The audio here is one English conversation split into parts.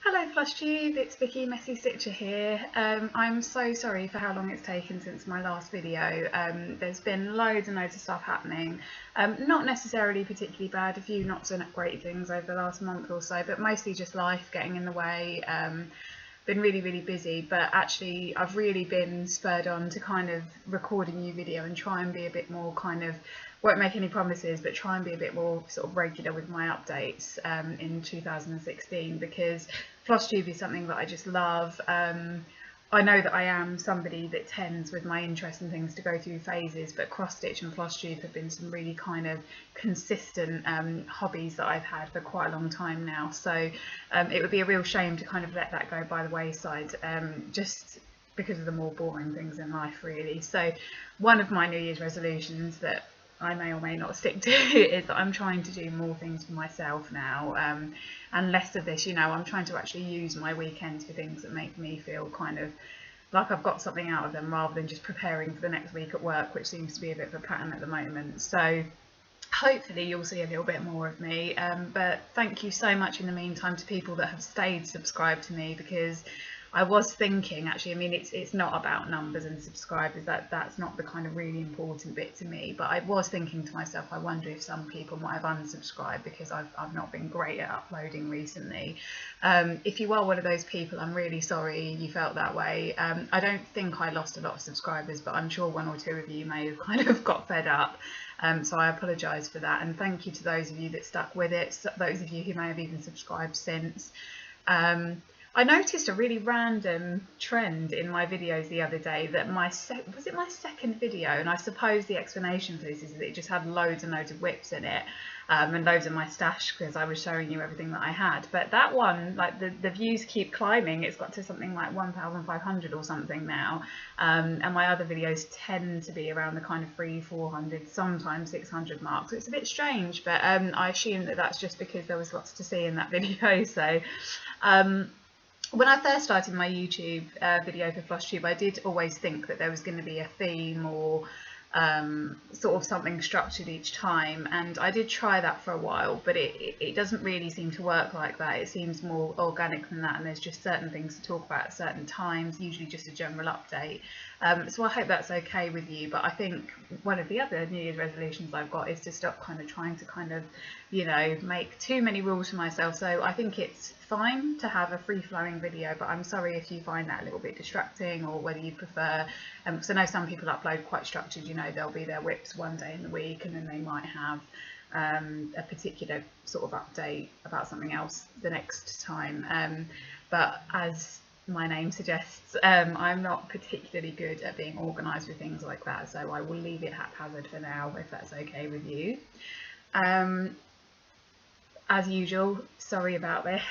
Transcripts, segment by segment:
Hello Flosstube, it's Vicky Messy Stitcher here. I'm so sorry for how long it's taken since my last video. There's been loads and loads of stuff happening. Not necessarily particularly bad, a few not so great things over the last month or so, but mostly just life getting in the way. Been really busy, but actually I've really been spurred on to kind of record a new video and try and be a bit more kind of, won't make any promises, but try and be a bit more sort of regular with my updates in 2016, because Flosstube is something that I just love. I know that I am somebody that tends, with my interest in things, to go through phases, but cross stitch and Flosstube have been some really kind of consistent hobbies that I've had for quite a long time now. So it would be a real shame to kind of let that go by the wayside, just because of the more boring things in life, really. So one of my New Year's resolutions that I may or may not stick to is that I'm trying to do more things for myself now, and less of this, I'm trying to actually use my weekends for things that make me feel kind of like I've got something out of them, rather than just preparing for the next week at work, which seems to be a bit of a pattern at the moment. So hopefully you'll see a little bit more of me, but thank you so much in the meantime to people that have stayed subscribed to me, because I was thinking, actually, I mean, it's not about numbers and subscribers, that's not the kind of really important bit to me, but I was thinking to myself, I wonder if some people might have unsubscribed because I've not been great at uploading recently. If you are one of those people, I'm really sorry you felt that way. I don't think I lost a lot of subscribers, but I'm sure one or two of you may have kind of got fed up. So I apologise for that, and thank you to those of you that stuck with it, those of you who may have even subscribed since. I noticed a really random trend in my videos the other day, that was it my second video, and I suppose the explanation for this is that it just had loads and loads of whips in it, and loads of my stash, because I was showing you everything that I had. But that one, like, the views keep climbing. It's got to something like 1,500 or something now, and my other videos tend to be around the kind of 300-400, sometimes 600 mark. So it's a bit strange, but I assume that that's just because there was lots to see in that video. So when I first started my YouTube video for Flosstube, I did always think that there was going to be a theme, or sort of something structured each time, and I did try that for a while, but it doesn't really seem to work like that. It seems more organic than that, and there's just certain things to talk about at certain times, usually just a general update. So I hope that's okay with you, but I think one of the other New Year's resolutions I've got is to stop kind of trying to make too many rules for myself. So I think it's fine to have a free-flowing video, but I'm sorry if you find that a little bit distracting, or whether you prefer, because I know some people upload quite structured, there'll be their whips one day in the week, and then they might have a particular sort of update about something else the next time. But as my name suggests, I'm not particularly good at being organised with things like that, so I will leave it haphazard for now, if that's okay with you. As usual, sorry about this.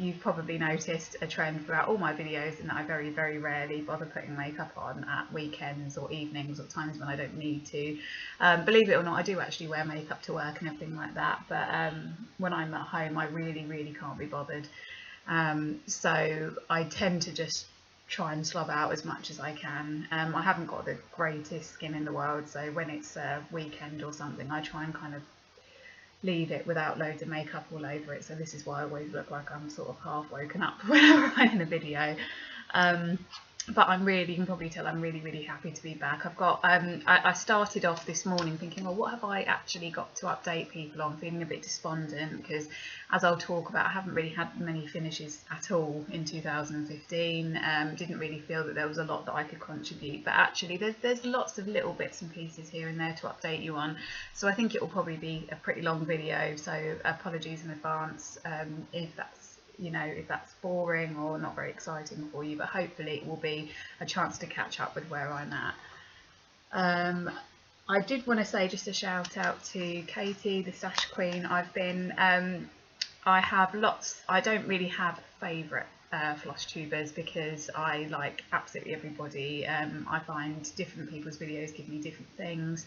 You've probably noticed a trend throughout all my videos, and that I very rarely bother putting makeup on at weekends or evenings or times when I don't need to. Believe it or not, I do actually wear makeup to work and everything like that, but when I'm at home I really can't be bothered. So I tend to just try and slob out as much as I can. I haven't got the greatest skin in the world, so when it's a weekend or something, I try and kind of leave it without loads of makeup all over it. So this is why I always look like I'm sort of half woken up whenever I'm in a video. But you can probably tell I'm really happy to be back. I've got, I started off this morning thinking, well, what have I actually got to update people on? Feeling a bit despondent, because as I'll talk about, I haven't really had many finishes at all in 2015. Didn't really feel that there was a lot that I could contribute, but actually there's lots of little bits and pieces here and there to update you on. So I think it will probably be a pretty long video, so apologies in advance if that's boring or not very exciting for you, but hopefully it will be a chance to catch up with where I'm at. I did want to say just a shout out to Katie, the Stash Queen. I have lots, I don't really have favourite Flosstubers, because I like absolutely everybody. I find different people's videos give me different things.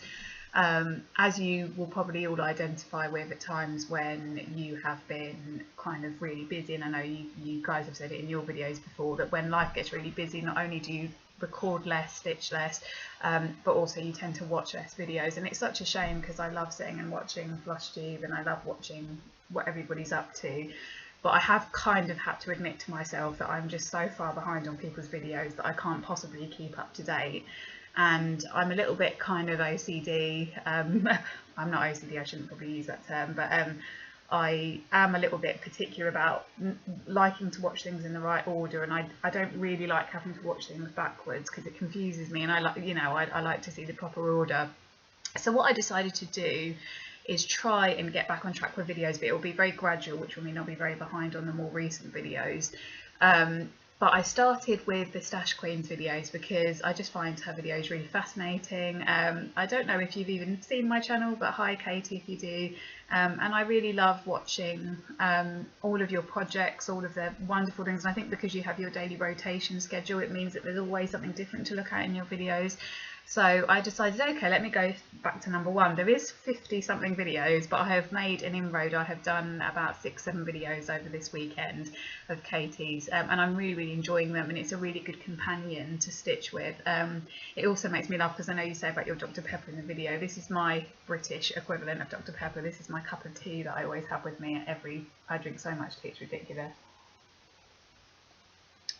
As you will probably all identify with at times when you have been kind of really busy, and I know you guys have said it in your videos before, that when life gets really busy, not only do you record less, stitch less, but also you tend to watch less videos, and it's such a shame, because I love sitting and watching Flosstube, and I love watching what everybody's up to. but I have kind of had to admit to myself that I'm just so far behind on people's videos that I can't possibly keep up to date. And I'm a little bit kind of OCD. I'm not OCD, I shouldn't probably use that term, but I am a little bit particular about liking to watch things in the right order, and I don't really like having to watch things backwards because it confuses me, and I like, you know, I like to see the proper order. So what I decided to do is try and get back on track with videos, but it will be very gradual, which will mean I'll be very behind on the more recent videos. But I started with the Stash Queen's videos because I just find her videos really fascinating. I don't know if you've even seen my channel, but hi Katie if you do. And I really love watching all of your projects, all of the wonderful things. And I think because you have your daily rotation schedule, it means that there's always something different to look at in your videos. So I decided, okay, let me go back to number one. There is 50 something videos, but I have made an inroad. I have done about 6-7 videos over this weekend of Katie's, and I'm really enjoying them, and it's a really good companion to stitch with. It also makes me laugh because I know you say about your Dr. Pepper in the video. This is my British equivalent of Dr. Pepper. This is my cup of tea that I always have with me at I drink so much tea, it's ridiculous.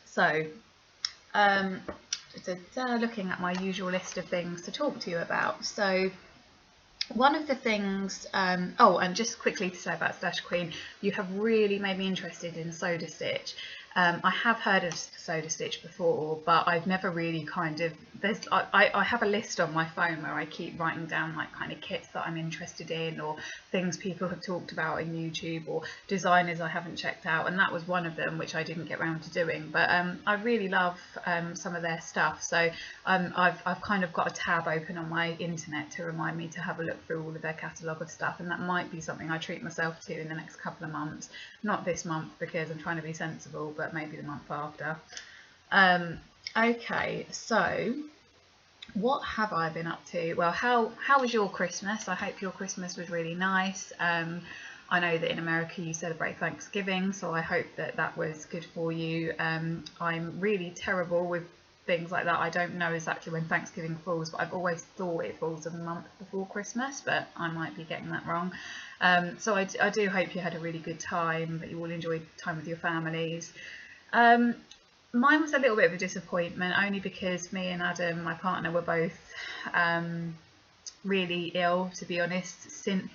So, looking at my usual list of things to talk to you about. So one of the things, oh, and just quickly to say about Stash Queen, you have really made me interested in Soda Stitch. I have heard of Soda Stitch before, but I've never really kind of, I have a list on my phone where I keep writing down like kind of kits that I'm interested in, or things people have talked about in YouTube, or designers I haven't checked out, and that was one of them which I didn't get around to doing. But I really love some of their stuff, so I've kind of got a tab open on my internet to remind me to have a look through all of their catalogue of stuff, and that might be something I treat myself to in the next couple of months. Not this month because I'm trying to be sensible, but maybe the month after. Okay, so what have I been up to? Well, how was your Christmas? I hope your Christmas was really nice. I know that in America you celebrate Thanksgiving, so I hope that that was good for you. I'm really terrible with things like that. I don't know exactly when Thanksgiving falls, but I've always thought it falls a month before Christmas, but I might be getting that wrong. So I do hope you had a really good time, that you all enjoyed time with your families. Mine was a little bit of a disappointment, only because me and Adam, my partner, were both really ill, to be honest. Since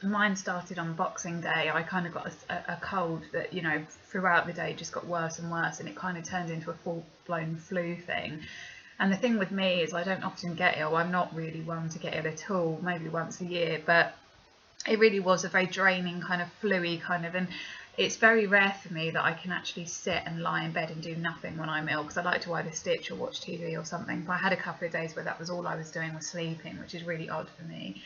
mine started on Boxing Day, I kind of got a cold that, you know, throughout the day just got worse and worse, and it kind of turned into a full-blown flu thing. And the thing with me is I don't often get ill. I'm not really one to get ill at all, maybe once a year, but it really was a very draining kind of flu-y kind of, and it's very rare for me that I can actually sit and lie in bed and do nothing when I'm ill, because I like to either stitch or watch TV or something. But I had a couple of days where that was all I was doing, was sleeping, which is really odd for me.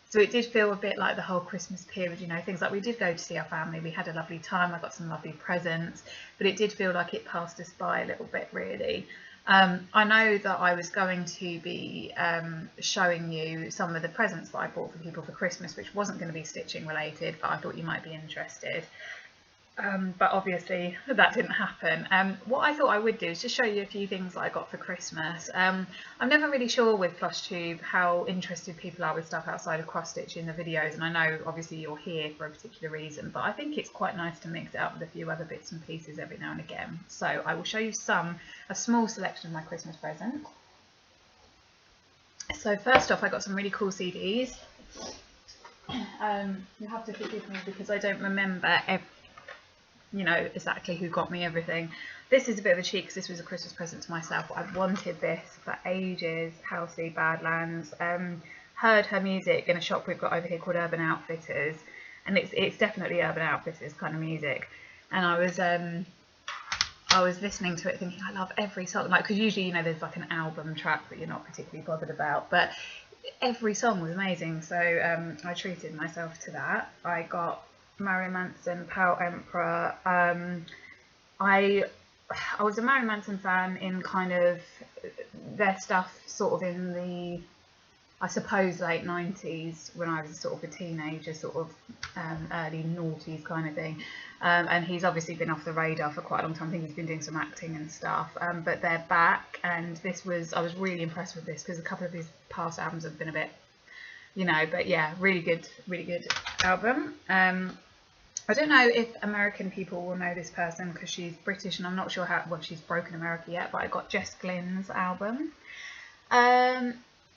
So it did feel a bit like the whole Christmas period, you know, things like we did go to see our family, we had a lovely time, I got some lovely presents, but it did feel like it passed us by a little bit, really. I know that I was going to be showing you some of the presents that I bought for people for Christmas, which wasn't going to be stitching related, but I thought you might be interested. But obviously that didn't happen. What I thought I would do is just show you a few things that I got for Christmas. I'm never really sure with Flosstube how interested people are with stuff outside of cross stitch in the videos, and I know obviously you're here for a particular reason, but I think it's quite nice to mix it up with a few other bits and pieces every now and again. So I will show you a small selection of my Christmas presents. So first off, I got some really cool CDs. You have to forgive me because I don't remember you know exactly who got me everything. This is a bit of a cheat because this was a Christmas present to myself. I've wanted this for ages. Halsey Badlands. Heard her music in a shop we've got over here called Urban Outfitters, and it's definitely Urban Outfitters kind of music. And I was listening to it thinking I love every song, like, because usually, you know, there's like an album track that you're not particularly bothered about, but every song was amazing. So I treated myself to that. I got Marilyn Manson, Power Emperor. I was a Marilyn Manson fan in kind of their stuff sort of in the, I suppose, late 90s when I was sort of a teenager, sort of early noughties kind of thing. And he's obviously been off the radar for quite a long time. I think he's been doing some acting and stuff, but they're back, and I was really impressed with this because a couple of his past albums have been a bit, you know, but yeah, really good album. I don't know if American people will know this person because she's British, and I'm not sure how well she's broken America yet. But I got Jess Glynn's album.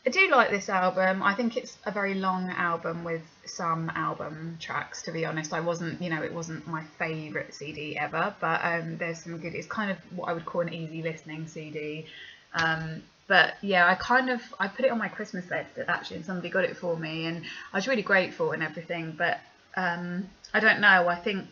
I do like this album. I think it's a very long album with some album tracks, to be honest. I wasn't, it wasn't my favourite CD ever, but there's some good, it's kind of what I would call an easy listening CD. But yeah, I put it on my Christmas list actually, and somebody got it for me, and I was really grateful and everything, but I don't know, I think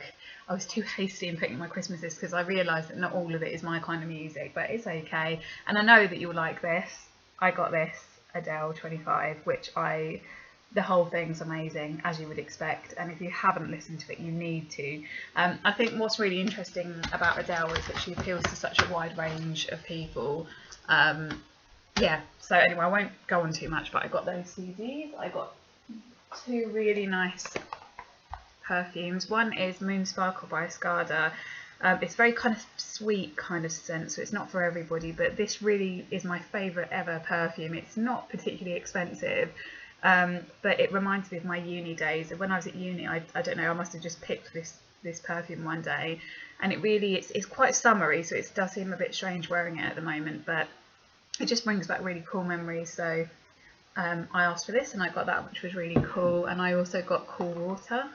I was too hasty in picking my Christmas list because I realised that not all of it is my kind of music, but it's okay. And I know that you'll like this. I got this Adele 25, which the whole thing's amazing, as you would expect, and if you haven't listened to it, you need to. I think what's really interesting about Adele is that she appeals to such a wide range of people. Yeah, so anyway, I won't go on too much, but I got those CDs. I got two really nice perfumes. One is Moon Sparkle by Escada. It's very kind of sweet kind of scent, so it's not for everybody, but this really is my favourite ever perfume. It's not particularly expensive, but it reminds me of my uni days. When I was at uni, I don't know, I must have just picked this perfume one day, and it really, it's quite summery, so it does seem a bit strange wearing it at the moment, but it just brings back really cool memories. So I asked for this and I got that, which was really cool. And I also got Cool Water,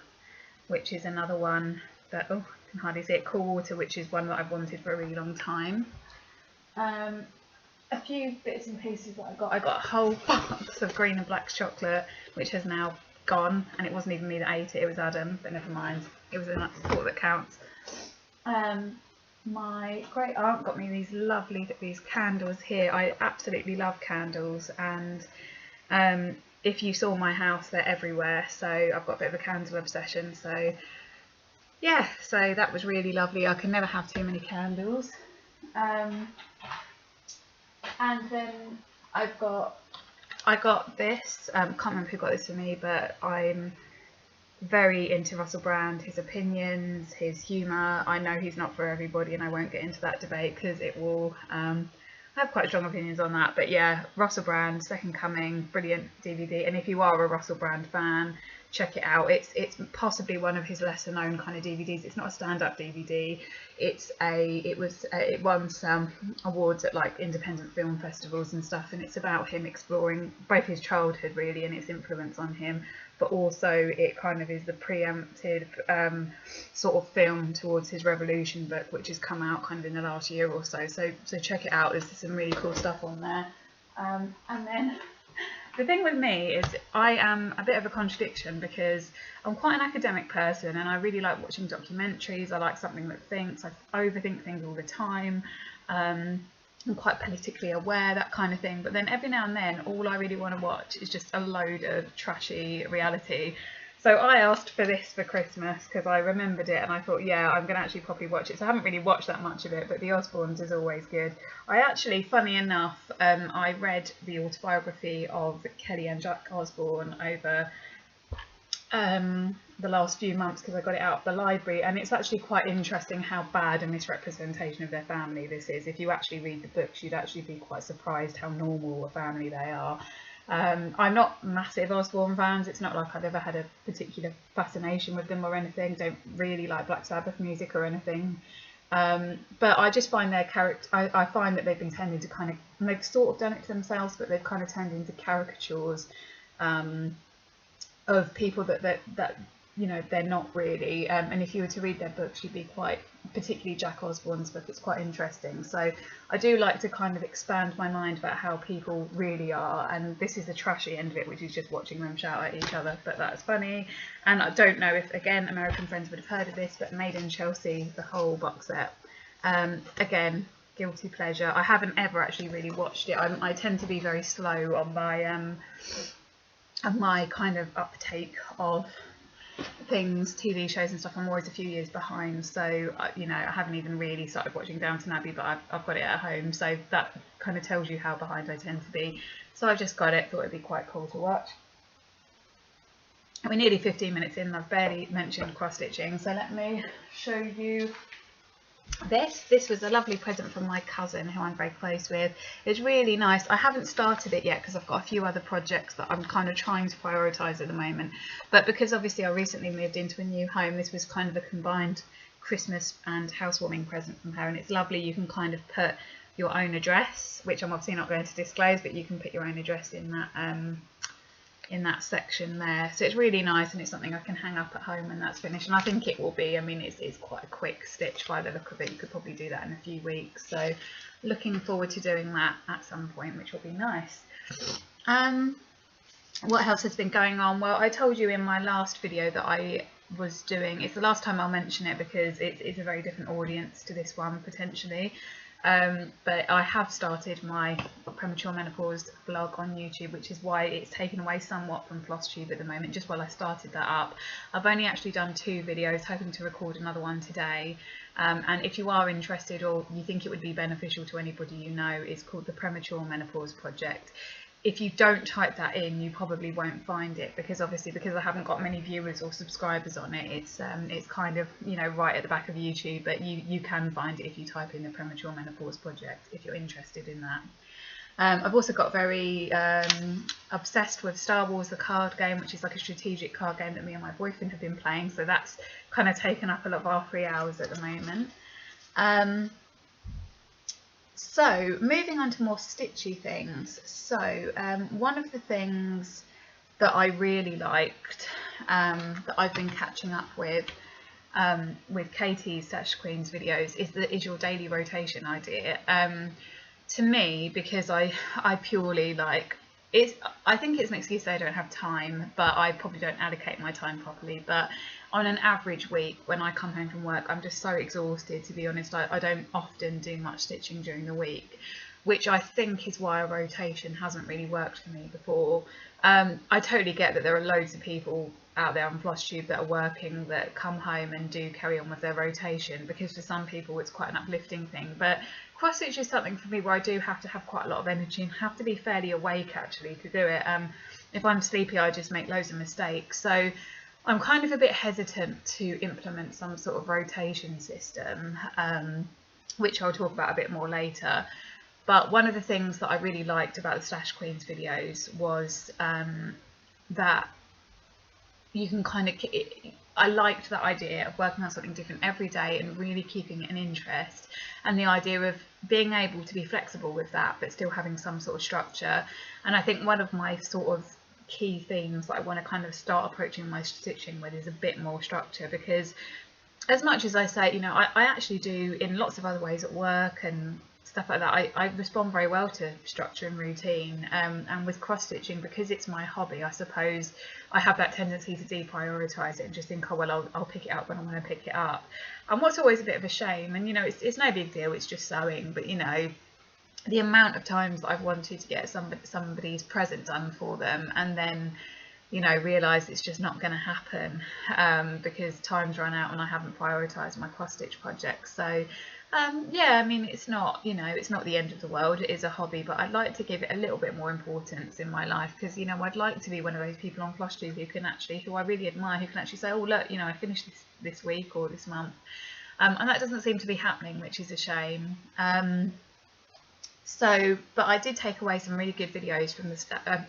which is another one that, oh, I can hardly see it, Cool Water, which is one that I've wanted for a really long time. A few bits and pieces that I got a whole box of green and black chocolate, which has now gone, and it wasn't even me that ate it, it was Adam, but never mind, it was a thought that counts. My great aunt got me these candles here. I absolutely love candles, and if you saw my house, they're everywhere, so I've got a bit of a candle obsession. So yeah, so that was really lovely. I can never have too many candles. And then I got this, can't remember who got this for me, but I'm very into Russell Brand, his opinions, his humour. I know he's not for everybody, and I won't get into that debate because it will, I have quite strong opinions on that. But yeah, Russell Brand, Second Coming, brilliant DVD, and if you are a Russell Brand fan, check it out. It's possibly one of his lesser known kind of DVDs. It's not a stand-up DVD. It won some awards at like independent film festivals and stuff, and it's about him exploring both his childhood really and its influence on him, but also it kind of is the preemptive sort of film towards his Revolution book, which has come out kind of in the last year or so. So check it out. There's some really cool stuff on there. And then the thing with me is I am a bit of a contradiction because I'm quite an academic person and I really like watching documentaries. I like something that thinks. I overthink things all the time. I'm quite politically aware, that kind of thing. But then every now and then, all I really want to watch is just a load of trashy reality. So I asked for this for Christmas because I remembered it and I thought, yeah, I'm going to actually probably watch it. So I haven't really watched that much of it, but The Osbournes is always good. I actually, funny enough, I read the autobiography of Kelly and Jack Osbourne over the last few months because I got it out of the library, and it's actually quite interesting how bad a misrepresentation of their family this is. If you actually read the books, you'd actually be quite surprised how normal a family they are. I'm not massive Osbourne fans. It's not like I've ever had a particular fascination with them or anything. Don't really like Black Sabbath music or anything. But I just find their character, I find that they've been tending to kind of, and they've sort of done it to themselves, but they've kind of turned into caricatures of people that they're not really. And if you were to read their books, you'd be quite, particularly Jack Osbourne's book, it's quite interesting. So I do like to kind of expand my mind about how people really are, and this is the trashy end of it, which is just watching them shout at each other, but that's funny. And I don't know if, again, American friends would have heard of this, but Made in Chelsea, the whole box set, again, guilty pleasure. I haven't ever actually really watched it. I tend to be very slow on my kind of uptake of things, TV shows and stuff. I'm always a few years behind, so I haven't even really started watching Downton Abbey, but I've got it at home, so that kind of tells you how behind I tend to be. So I've just got it, thought it'd be quite cool to watch. We're nearly 15 minutes in and I've barely mentioned cross stitching, so let me show you This was a lovely present from my cousin who I'm very close with. It's really nice. I haven't started it yet because I've got a few other projects that I'm kind of trying to prioritise at the moment, but because obviously I recently moved into a new home, this was kind of a combined Christmas and housewarming present from her, and it's lovely. You can kind of put your own address, which I'm obviously not going to disclose, but you can put your own address in that section there, so it's really nice, and it's something I can hang up at home when that's finished, and I think it will be. I mean, it's quite a quick stitch by the look of it. You could probably do that in a few weeks, so looking forward to doing that at some point, which will be nice. What else has been going on? Well, I told you in my last video that I was doing, it's the last time I'll mention it because it's a very different audience to this one potentially. But I have started my premature menopause vlog on YouTube, which is why it's taken away somewhat from Flosstube at the moment, just while I started that up. I've only actually done 2 videos, hoping to record another one today. And if you are interested or you think it would be beneficial to anybody you know, it's called the Premature Menopause Project. If you don't type that in, you probably won't find it, because obviously because I haven't got many viewers or subscribers on it, it's kind of, you know, right at the back of YouTube, but you can find it if you type in the Premature Menopause Project if you're interested in that. I've also got very obsessed with Star Wars, the card game, which is like a strategic card game that me and my boyfriend have been playing, so that's kind of taken up a lot of our free hours at the moment. So moving on to more stitchy things. So one of the things that I really liked, that I've been catching up with Katie's Stash Queens videos, is your daily rotation idea. To me, because I purely like it, I think it's an excuse that I don't have time, but I probably don't allocate my time properly. But on an average week, when I come home from work, I'm just so exhausted, to be honest. I don't often do much stitching during the week, which I think is why a rotation hasn't really worked for me before. I totally get that there are loads of people out there on Flosstube that are working that come home and do carry on with their rotation, because for some people it's quite an uplifting thing. But cross stitch is something for me where I do have to have quite a lot of energy and have to be fairly awake actually to do it. If I'm sleepy, I just make loads of mistakes. So I'm kind of a bit hesitant to implement some sort of rotation system, which I'll talk about a bit more later. But one of the things that I really liked about the Stash Queens videos was that you can kind of, I liked that idea of working on something different every day and really keeping it an interest, and the idea of being able to be flexible with that but still having some sort of structure. And I think one of my sort of key themes that I want to kind of start approaching my stitching with is a bit more structure, because as much as I say, you know, I actually do in lots of other ways at work and stuff like that, I respond very well to structure and routine, and with cross stitching, because it's my hobby, I suppose I have that tendency to deprioritise it and just think, oh well, I'll pick it up when I want to pick it up. And what's always a bit of a shame, and you know, it's no big deal, it's just sewing, but you know, the amount of times that I've wanted to get somebody's present done for them and then, you know, realise it's just not going to happen because time's run out and I haven't prioritised my cross stitch project. So yeah, I mean, it's not, you know, it's not the end of the world. It is a hobby, but I'd like to give it a little bit more importance in my life, because, you know, I'd like to be one of those people on Flosstube who I really admire, who can actually say, oh look, you know, I finished this week or this month, and that doesn't seem to be happening, which is a shame. But I did take away some really good videos from the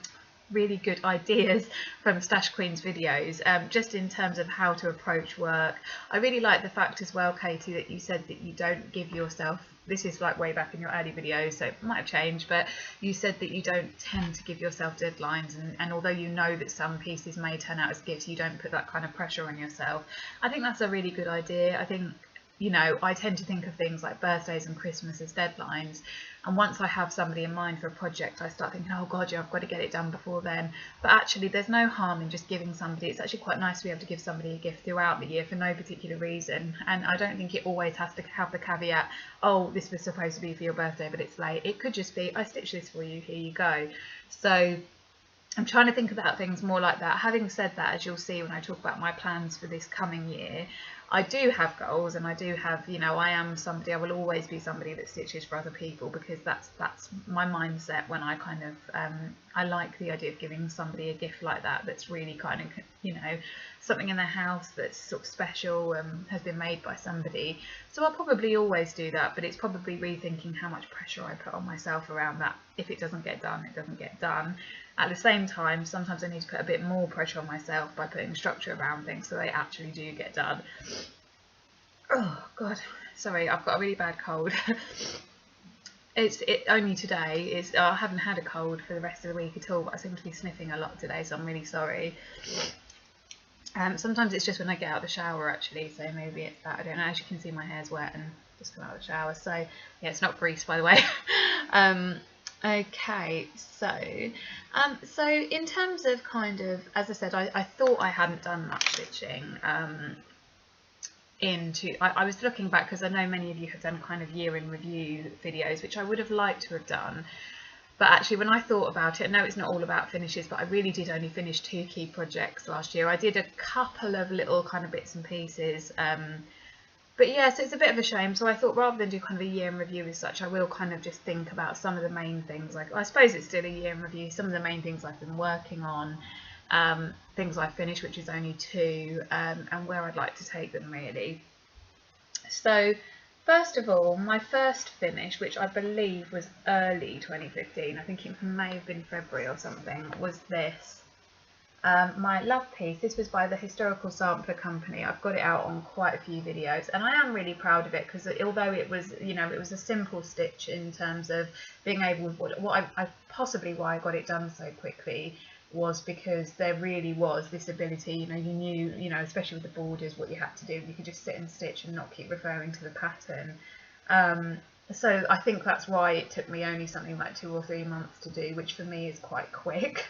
really good ideas from Stash Queen's videos, just in terms of how to approach work. I really like the fact as well, Katie, that you said that you don't give yourself, this is like way back in your early videos, so it might have changed, but you said that you don't tend to give yourself deadlines, and although you know that some pieces may turn out as gifts, you don't put that kind of pressure on yourself. I think that's a really good idea. I think, you know, I tend to think of things like birthdays and Christmas as deadlines, and once I have somebody in mind for a project, I start thinking, oh god, yeah, I've got to get it done before then. But actually there's no harm in just giving somebody, it's actually quite nice to be able to give somebody a gift throughout the year for no particular reason, and I don't think it always has to have the caveat, oh, this was supposed to be for your birthday but it's late. It could just be, I stitched this for you, here you go. So I'm trying to think about things more like that. Having said that, as you'll see when I talk about my plans for this coming year, I do have goals, and I do have, you know, I am somebody, I will always be somebody that stitches for other people, because that's my mindset when I kind of I like the idea of giving somebody a gift like that, that's really kind of, you know, something in their house that's sort of special, has been made by somebody. So I'll probably always do that, but it's probably rethinking how much pressure I put on myself around that. If it doesn't get done, it doesn't get done. At the same time, sometimes I need to put a bit more pressure on myself by putting structure around things so they actually do get done. Oh God, sorry, I've got a really bad cold. It's only today. I haven't had a cold for the rest of the week at all, but I seem to be sniffing a lot today, so I'm really sorry. Sometimes it's just when I get out of the shower, actually, so maybe it's that. I don't know. As you can see, my hair's wet and just come out of the shower, so yeah, it's not grease, by the way. Okay, so in terms of kind of, as I said, I thought I hadn't done much stitching I was looking back, because I know many of you have done kind of year in review videos, which I would have liked to have done. But actually, when I thought about it, I know it's not all about finishes, but I really did only finish 2 key projects last year. I did a couple of little kind of bits and pieces, but yeah, so it's a bit of a shame. So I thought, rather than do kind of a year in review as such, I will kind of just think about some of the main things. Like, I suppose it's still a year in review. Some of the main things I've been working on, things I finished, which is only 2, and where I'd like to take them, really. So first of all, my first finish, which I believe was early 2015, I think it may have been February or something, was this. My love piece. This was by the Historical Sampler Company. I've got it out on quite a few videos, and I am really proud of it, because although it was, you know, it was a simple stitch in terms of being able, possibly why I got it done so quickly was because there really was this ability, you know, you knew, you know, especially with the borders, what you had to do. You could just sit and stitch and not keep referring to the pattern. So I think that's why it took me only something like 2 or 3 months to do, which for me is quite quick.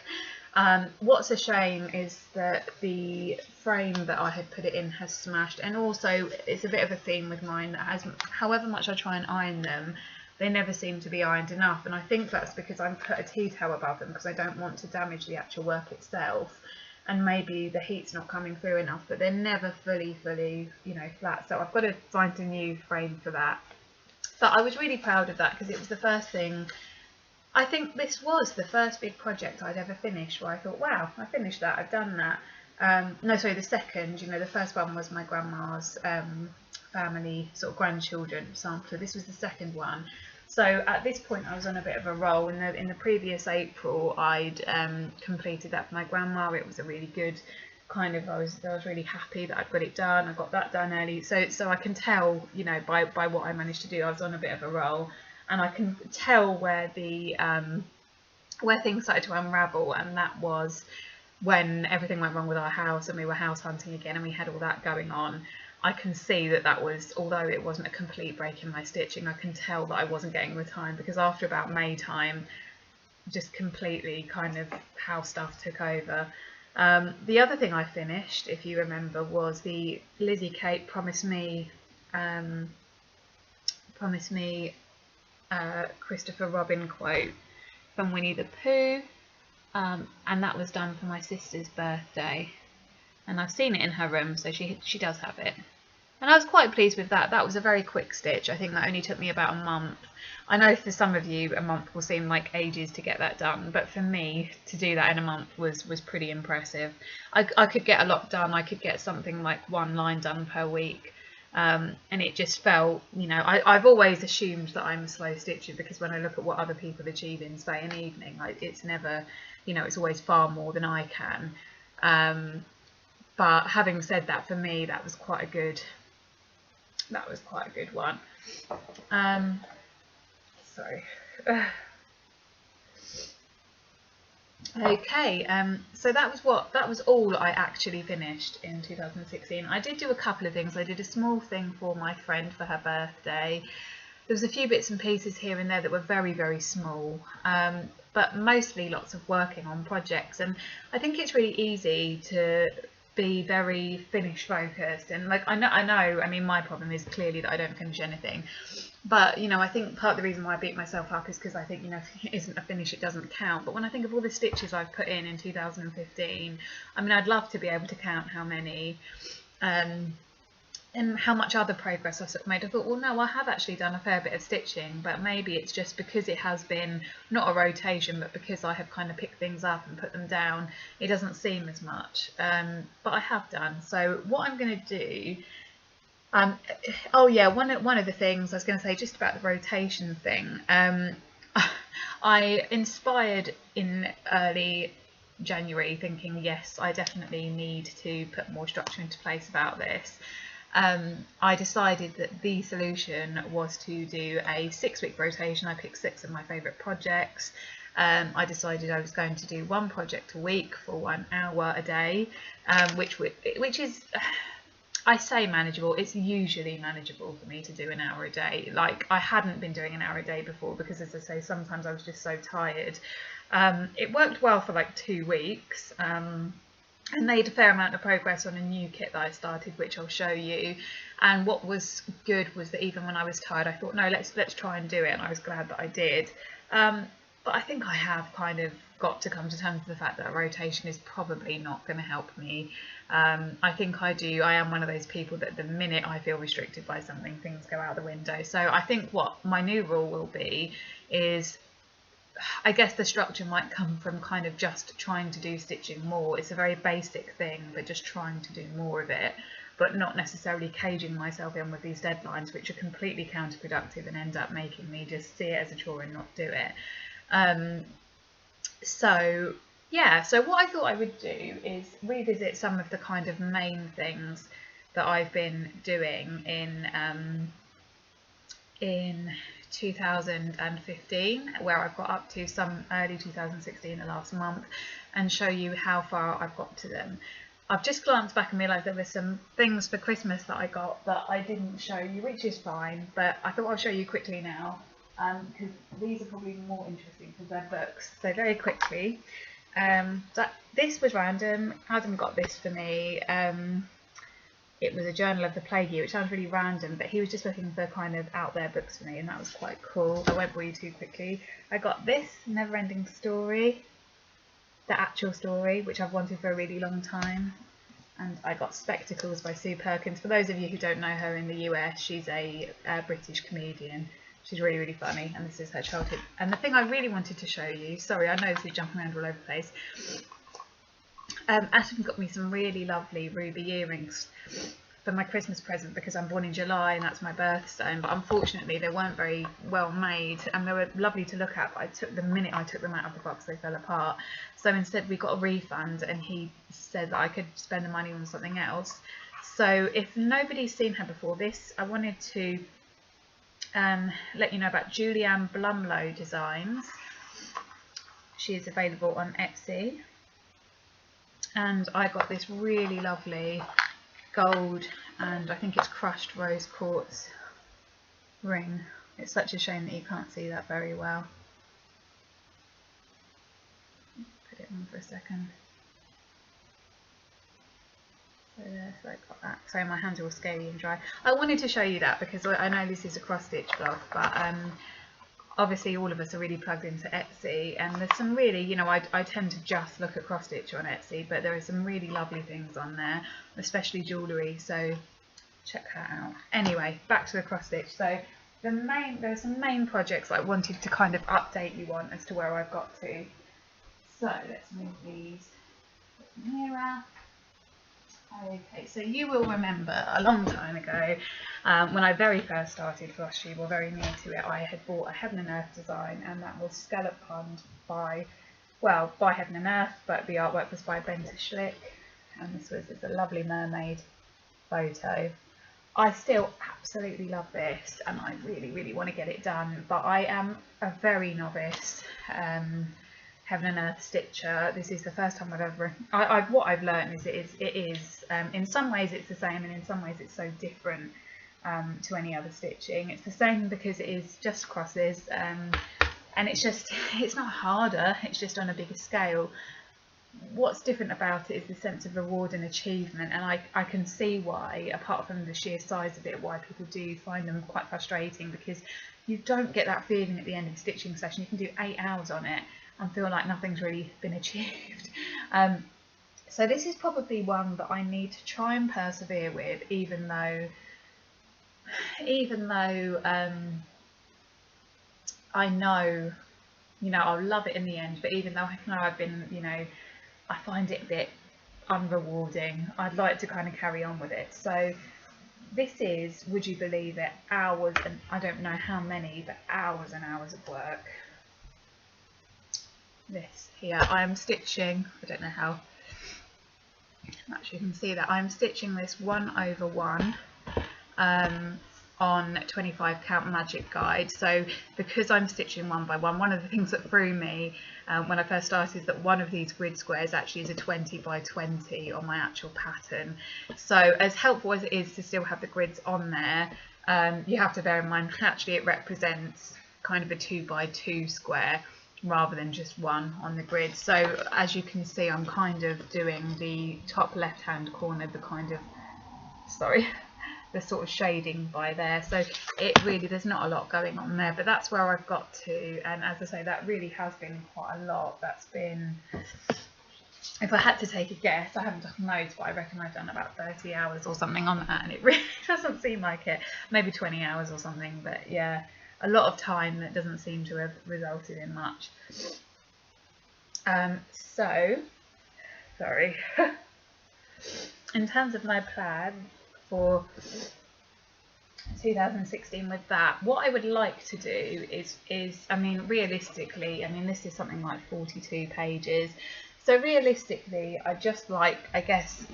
What's a shame is that the frame that I had put it in has smashed, and also it's a bit of a theme with mine that however much I try and iron them, they never seem to be ironed enough, and I think that's because I've put a tea towel above them, because I don't want to damage the actual work itself, and maybe the heat's not coming through enough, but they're never fully, you know, flat. So I've got to find a new frame for that. But I was really proud of that, because it was the first thing. I think this was the first big project I'd ever finished where I thought, wow, I finished that, I've done that. No, sorry, the second, you know, the first one was my grandma's family, sort of grandchildren sampler. This was the second one. So at this point I was on a bit of a roll. In the previous April I'd completed that for my grandma. It was a really good kind of, I was really happy that I'd got it done. I got that done early. So I can tell, you know, by what I managed to do, I was on a bit of a roll. And I can tell where where things started to unravel, and that was when everything went wrong with our house and we were house hunting again and we had all that going on. I can see that was, although it wasn't a complete break in my stitching, I can tell that I wasn't getting the time, because after about May time, just completely kind of house stuff took over. The other thing I finished, if you remember, was the Lizzie Kate Promise Me Christopher Robin quote from Winnie the Pooh, and that was done for my sister's birthday, and I've seen it in her room, so she does have it, and I was quite pleased with that. That was a very quick stitch. I think that only took me about a month. I know for some of you a month will seem like ages to get that done, but for me to do that in a month was pretty impressive. I could get a lot done. I could get something like 1 line done per week. And it just felt, you know, I've always assumed that I'm a slow stitcher, because when I look at what other people achieve in, say, an evening, it's never, you know, it's always far more than I can. But having said that, for me, that was quite a good one. Sorry. Okay, so that was all I actually finished in 2016. I did do a couple of things. I did a small thing for my friend for her birthday. There was a few bits and pieces here and there that were very, very small, but mostly lots of working on projects. And I think it's really easy to be very finish focused, and like I know, I mean, my problem is clearly that I don't finish anything. But, you know, I think part of the reason why I beat myself up is because I think, you know, if it isn't a finish, it doesn't count. But when I think of all the stitches I've put in 2015, I mean, I'd love to be able to count how many. and how much other progress I've sort of made, I thought, well, no, I have actually done a fair bit of stitching, but maybe it's just because it has been not a rotation, but because I have kind of picked things up and put them down, it doesn't seem as much. But I have done. So what I'm going to do, oh yeah, one of the things I was going to say just about the rotation thing, I inspired in early January thinking, yes, I definitely need to put more structure into place about this. I decided that the solution was to do a 6-week rotation. I picked 6 of my favourite projects. I decided I was going to do 1 project a week for 1 hour a day, which is, I say manageable, it's usually manageable for me to do an hour a day. Like, I hadn't been doing an hour a day before because, as I say, sometimes I was just so tired. It worked well for like 2 weeks. I made a fair amount of progress on a new kit that I started, which I'll show you. And what was good was that even when I was tired, I thought, no, let's try and do it, and I was glad that I did. But I think I have kind of got to come to terms with the fact that a rotation is probably not going to help me. I think I am one of those people that the minute I feel restricted by something, things go out the window. So I think what my new rule will be is, I guess the structure might come from kind of just trying to do stitching more. It's a very basic thing, but just trying to do more of it, but not necessarily caging myself in with these deadlines, which are completely counterproductive and end up making me just see it as a chore and not do it. So yeah, so what I thought I would do is revisit some of the kind of main things that I've been doing in 2015, where I've got up to some early 2016, the last month, and show you how far I've got to them. I've just glanced back and realised there were some things for Christmas that I got that I didn't show you, which is fine, but I thought I'll show you quickly now, because these are probably more interesting because they're books. So very quickly, this was random. Adam got this for me. It was a Journal of the Plague Year, which sounds really random, but he was just looking for kind of out there books for me, and that was quite cool. I won't bore you too quickly. I got this Never Ending Story, the actual story, which I've wanted for a really long time. And I got Spectacles by Sue Perkins. For those of you who don't know her in the US, she's a British comedian. She's really, really funny, and this is her childhood. And the thing I really wanted to show you, sorry, I know this is jumping around all over the place. Adam got me some really lovely ruby earrings for my Christmas present because I'm born in July and that's my birthstone, but unfortunately they weren't very well made, and they were lovely to look at, but the minute I took them out of the box they fell apart. So instead we got a refund, and he said that I could spend the money on something else. So if nobody's seen her before this, I wanted to let you know about Julianne Blumlow Designs. She is available on Etsy. And I got this really lovely gold, and I think it's crushed rose quartz ring. It's such a shame that you can't see that very well. Put it on for a second. So there, so I got that. Sorry, my hands are all scaly and dry. I wanted to show you that because I know this is a cross stitch blog, but obviously all of us are really plugged into Etsy, and there's some really, you know, I tend to just look at cross stitch on Etsy, but there are some really lovely things on there, especially jewellery, so check that out. Anyway, back to the cross stitch. So there are some main projects I wanted to kind of update you on as to where I've got to. So let's move these nearer. Okay, so you will remember a long time ago, when I very first started Flosstube, or very near to it, I had bought a Heaven and Earth design, and that was Scallop Pond by Heaven and Earth, but the artwork was by Benta Schlick, and it's a lovely mermaid photo. I still absolutely love this, and I really, really want to get it done, but I am a very novice Heaven and Earth stitcher. This is the first time I've ever. What I've learned is it is in some ways it's the same, and in some ways it's so different to any other stitching. It's the same because it is just crosses, and it's not harder. It's just on a bigger scale. What's different about it is the sense of reward and achievement, and I can see why, apart from the sheer size of it, why people do find them quite frustrating, because you don't get that feeling at the end of a stitching session. You can do 8 hours on it and feel like nothing's really been achieved. So this is probably one that I need to try and persevere with, even though even though I know, you know, I'll love it in the end, but even though I know I've been, you know, I find it a bit unrewarding, I'd like to kind of carry on with it. So this is, would you believe it, hours, and I don't know how many, but hours and hours of work. This here, I'm stitching, I don't know how much you can see that, I'm stitching this 1/1 on 25 count magic guide. So because I'm stitching 1 by 1, one of the things that threw me when I first started is that one of these grid squares actually is a 20 by 20 on my actual pattern. So as helpful as it is to still have the grids on there, you have to bear in mind actually it represents kind of a 2 by 2 square rather than just one on the grid. So as you can see, I'm kind of doing the top left hand corner, the kind of, sorry, the sort of shading by there. So it really, there's not a lot going on there, but that's where I've got to. And as I say, that really has been quite a lot. That's been, if I had to take a guess, I haven't done loads, but I reckon I've done about 30 hours or something on that, and it really doesn't seem like it. Maybe 20 hours or something, but yeah, a lot of time that doesn't seem to have resulted in much. So, sorry. In terms of my plan for 2016 with that, what I would like to do is I mean, realistically, I mean, this is something like 42 pages. So realistically, I just like, I guess,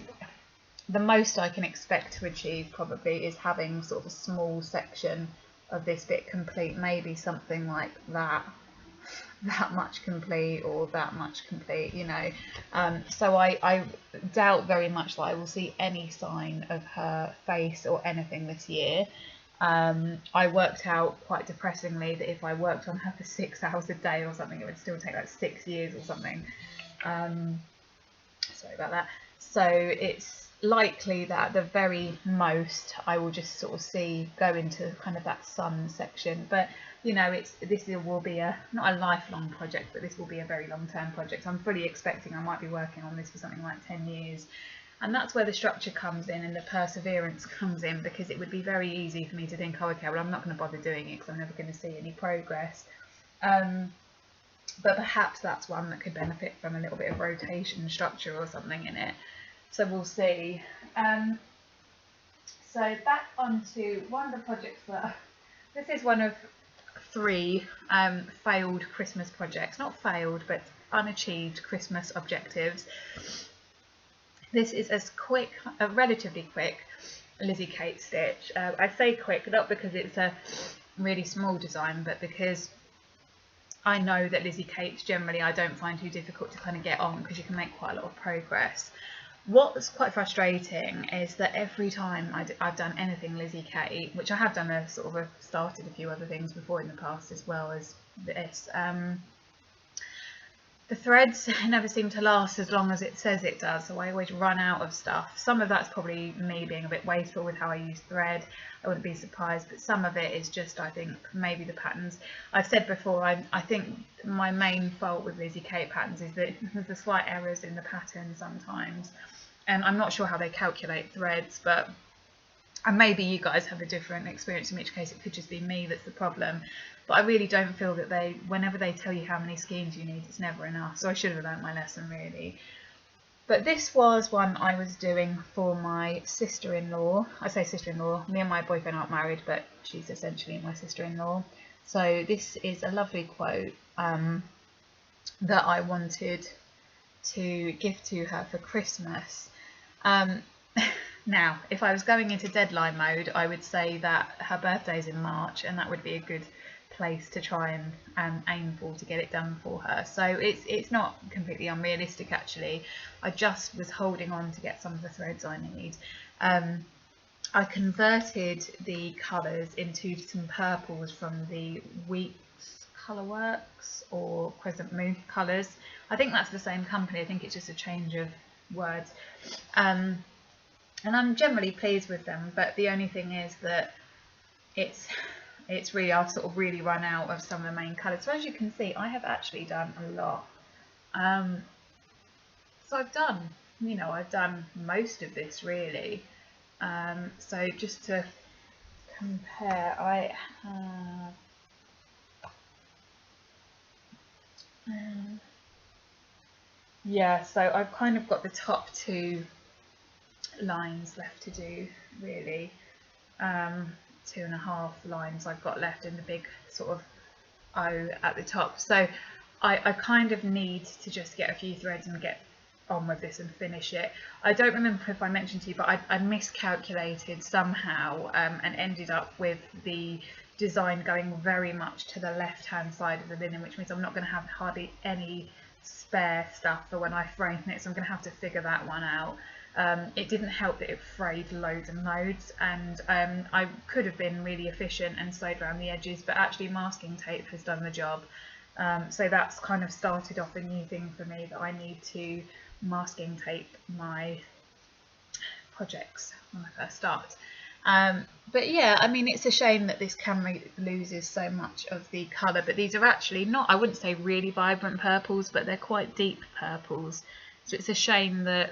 the most I can expect to achieve probably is having sort of a small section of this bit complete, maybe something like that much complete or that much complete, you know. So I doubt very much that I will see any sign of her face or anything this year. I worked out quite depressingly that if I worked on her for 6 hours a day or something, it would still take like 6 years or something. Sorry about that. So it's likely that at the very most I will just sort of go into kind of that sun section, but you know, this will be not a lifelong project, but this will be a very long-term project. I'm fully expecting I might be working on this for something like 10 years, and that's where the structure comes in and the perseverance comes in, because it would be very easy for me to think, oh okay, well I'm not going to bother doing it because I'm never going to see any progress. But perhaps that's one that could benefit from a little bit of rotation structure or something in it. So we'll see. So back onto one of the projects that, this is one of 3 failed Christmas projects. Not failed, but unachieved Christmas objectives. This is a relatively quick Lizzie Kate stitch. I say quick not because it's a really small design, but because I know that Lizzie Kate's generally I don't find too difficult to kind of get on, because you can make quite a lot of progress. What's quite frustrating is that every time I've done anything Lizzie Kate, which I have done started a few other things before in the past as well as this, the threads never seem to last as long as it says it does, so I always run out of stuff. Some of that's probably me being a bit wasteful with how I use thread, I wouldn't be surprised, but some of it is just, I think, maybe the patterns. I've said before, I think my main fault with Lizzie Kate patterns is that there's the slight errors in the pattern sometimes, and I'm not sure how they calculate threads, but and maybe you guys have a different experience, in which case it could just be me that's the problem. But I really don't feel that whenever they tell you how many skeins you need, it's never enough. So I should have learnt my lesson really. But this was one I was doing for my sister-in-law. I say sister-in-law, me and my boyfriend aren't married, but she's essentially my sister-in-law. So this is a lovely quote that I wanted to give to her for Christmas. Now, if I was going into deadline mode, I would say that her birthday's in March, and that would be a good place to try and aim for to get it done for her. So it's not completely unrealistic actually. I just was holding on to get some of the threads I need. I converted the colours into some purples from the Weeks Colourworks or Crescent Moon colours. I think that's the same company. I think it's just a change of words. And I'm generally pleased with them, but the only thing is that it's really, I've sort of really run out of some of the main colours. So as you can see, I have actually done a lot. So I've done most of this really. So just to compare, I have yeah, so I've kind of got the top 2 lines left to do, really. 2.5 lines I've got left in the big sort of O at the top. So I kind of need to just get a few threads and get on with this and finish it. I don't remember if I mentioned to you, but I miscalculated somehow and ended up with the design going very much to the left hand side of the linen, which means I'm not going to have hardly any spare stuff for when I frame it, so I'm going to have to figure that one out. It didn't help that it frayed loads and loads, and I could have been really efficient and sewed around the edges, but actually masking tape has done the job. So that's kind of started off a new thing for me, that I need to masking tape my projects when I first start. But yeah, I mean, it's a shame that this camera loses so much of the colour, but these are actually not, I wouldn't say really vibrant purples, but they're quite deep purples. So it's a shame that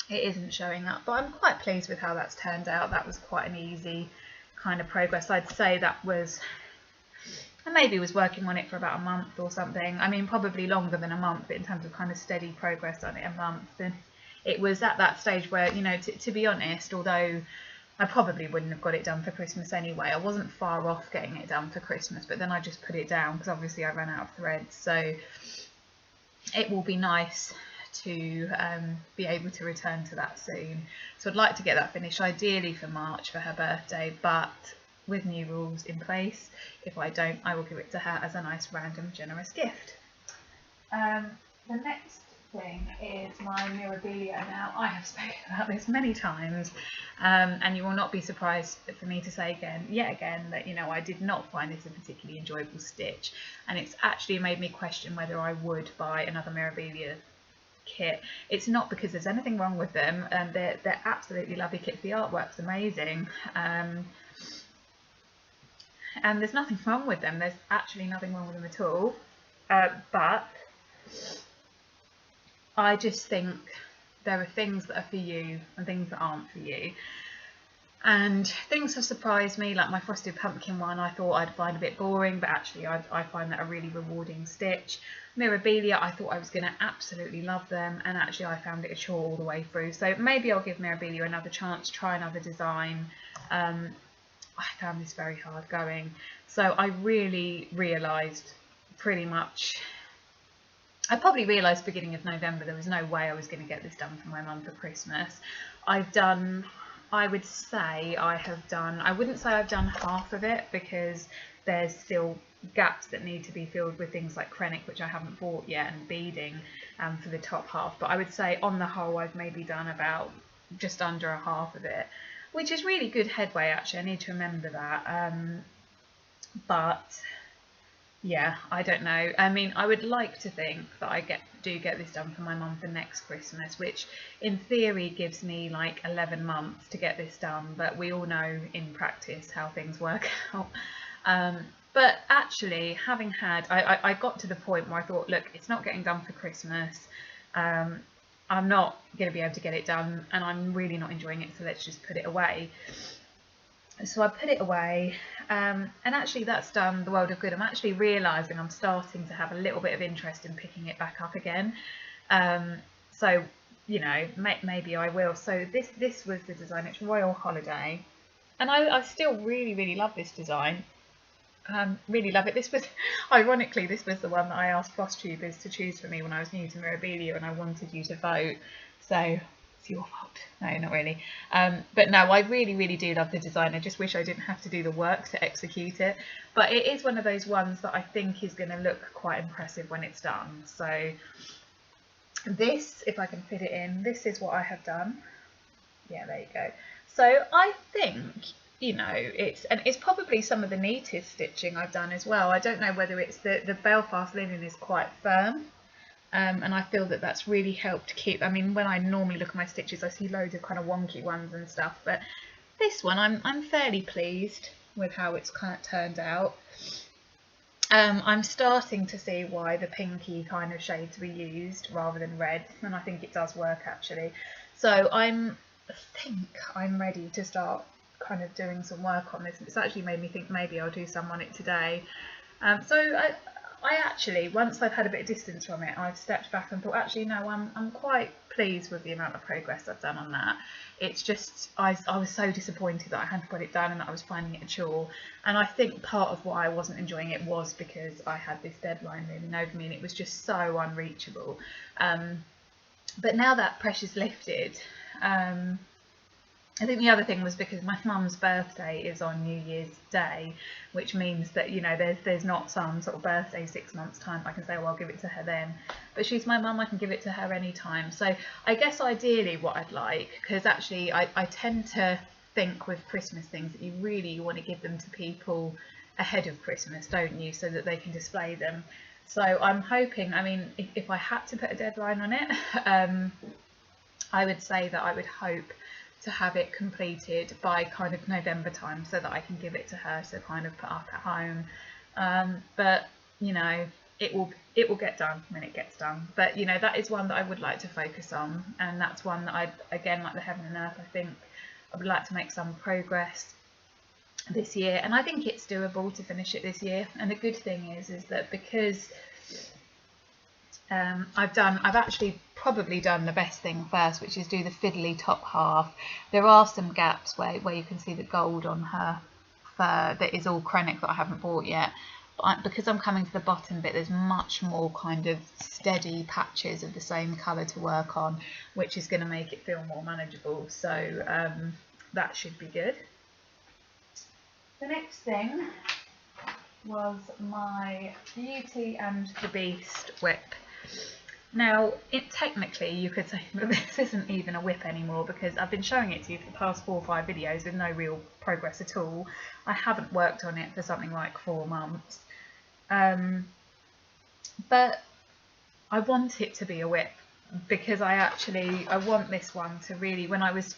it isn't showing up, but I'm quite pleased with how that's turned out. That was quite an easy kind of progress. I'd say that was, I maybe was working on it for about a month or something. I mean, probably longer than a month, but in terms of kind of steady progress on it, a month. And it was at that stage where, you know, to be honest, although I probably wouldn't have got it done for Christmas anyway, I wasn't far off getting it done for Christmas, but then I just put it down because obviously I ran out of threads. So it will be nice to be able to return to that soon. So I'd like to get that finished ideally for March for her birthday, but with new rules in place, if I don't, I will give it to her as a nice random generous gift. The next thing is my Mirabilia. Now, I have spoken about this many times, and you will not be surprised for me to say yet again that, you know, I did not find this a particularly enjoyable stitch, and it's actually made me question whether I would buy another Mirabilia kit. It's not because there's anything wrong with them, and they're absolutely lovely kits. The artwork's amazing, and there's nothing wrong with them. There's actually nothing wrong with them at all, but I just think there are things that are for you and things that aren't for you. And things have surprised me, like my frosted pumpkin one I thought I'd find a bit boring, but actually I find that a really rewarding stitch. Mirabilia, I thought I was going to absolutely love them, and actually I found it a chore all the way through. So maybe I'll give Mirabilia another chance, try another design. I found this very hard going. So I really realised pretty much, I probably realised beginning of November there was no way I was going to get this done for my mum for Christmas. I've done, I would say I have done, I wouldn't say I've done half of it because there's still gaps that need to be filled with things like Krennic, which I haven't bought yet, and beading for the top half. But I would say on the whole I've maybe done about just under a half of it, which is really good headway actually. I need to remember that. But yeah, I don't know. I mean, I would like to think that I do get this done for my mum for next Christmas, which in theory gives me like 11 months to get this done, but we all know in practice how things work out. But actually, having had, I got to the point where I thought, look, it's not getting done for Christmas. I'm not going to be able to get it done, and I'm really not enjoying it, so let's just put it away. So I put it away, and actually that's done the world of good. I'm actually realising I'm starting to have a little bit of interest in picking it back up again. So, you know, maybe I will. So this was the design. It's Royal Holiday, and I still really love this design. Really love it. This was, ironically, this was the one that I asked Flosstubers to choose for me when I was new to Mirabilia, and I wanted you to vote. So it's your fault. No, not really. But no, I really do love the design. I just wish I didn't have to do the work to execute it. But it is one of those ones that I think is going to look quite impressive when it's done. So this, if I can fit it in, this is what I have done. Yeah, there you go. So I think, you know, it's probably some of the neatest stitching I've done as well. I don't know whether it's the Belfast linen is quite firm. And I feel that that's really helped keep, I mean, when I normally look at my stitches, I see loads of kind of wonky ones and stuff, but this one, I'm fairly pleased with how it's kind of turned out. I'm starting to see why the pinky kind of shades were used rather than red, and I think it does work actually. So I think I'm ready to start kind of doing some work on this. It's actually made me think maybe I'll do some on it today. So I actually, once I've had a bit of distance from it, I've stepped back and thought, actually, no, I'm quite pleased with the amount of progress I've done on that. It's just, I was so disappointed that I hadn't got it done and that I was finding it a chore. And I think part of why I wasn't enjoying it was because I had this deadline looming over me and it was just so unreachable. But now that pressure's lifted, I think the other thing was because my mum's birthday is on New Year's Day, which means that, you know, there's not some sort of birthday 6 months time I can say, well, I'll give it to her then. But she's my mum, I can give it to her anytime. So I guess ideally what I'd like, because actually I tend to think with Christmas things that you really want to give them to people ahead of Christmas, don't you, so that they can display them. So I'm hoping, I mean, if I had to put a deadline on it, I would say that I would hope to have it completed by kind of November time so that I can give it to her to kind of put up at home. But you know, it will get done when it gets done. But you know, that is one that I would like to focus on, and that's one that I, again, like the Heaven and Earth, I think I would like to make some progress this year, and I think it's doable to finish it this year. And the good thing is that because I've actually probably done the best thing first, which is do the fiddly top half. There are some gaps where you can see the gold on her fur that is all Krennic that I haven't bought yet. But because I'm coming to the bottom bit, there's much more kind of steady patches of the same colour to work on, which is going to make it feel more manageable. So that should be good. The next thing was my Beauty and the Beast whip. Now, technically you could say that this isn't even a whip anymore, because I've been showing it to you for the past 4 or 5 videos with no real progress at all. I haven't worked on it for something like 4 months. But I want it to be a whip, because I want this one to really, when I was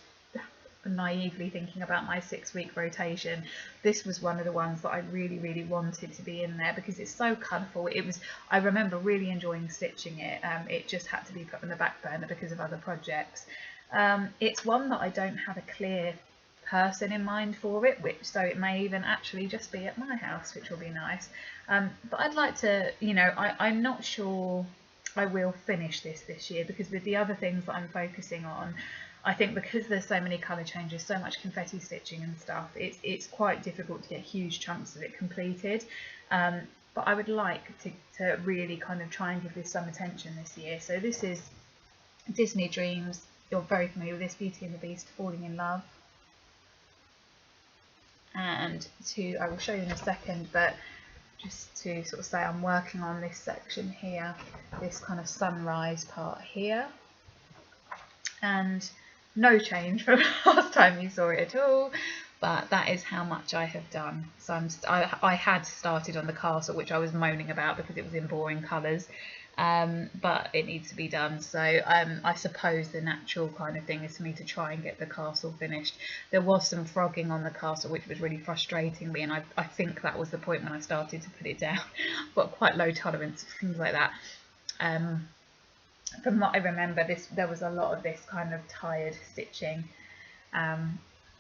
naively thinking about my 6-week rotation, this was one of the ones that I really wanted to be in there, because it's so colourful. I remember really enjoying stitching it. It just had to be put on the back burner because of other projects. It's one that I don't have a clear person in mind for it, so it may even actually just be at my house, which will be nice. But I'd like to, you know, I'm not sure I will finish this year, because with the other things that I'm focusing on, I think because there's so many colour changes, so much confetti stitching and stuff, it's quite difficult to get huge chunks of it completed. But I would like to really kind of try and give this some attention this year. So this is Disney Dreams. You're very familiar with this, Beauty and the Beast, Falling in Love. And I will show you in a second, but just to sort of say, I'm working on this section here, this kind of sunrise part here. And no change from last time you saw it at all, but that is how much I have done. So I had started on the castle, which I was moaning about because it was in boring colours, but it needs to be done. So I suppose the natural kind of thing is for me to try and get the castle finished. There was some frogging on the castle which was really frustrating me, and I think that was the point when I started to put it down. I've got quite low tolerance for things like that. From what I remember, there was a lot of this kind of tired stitching.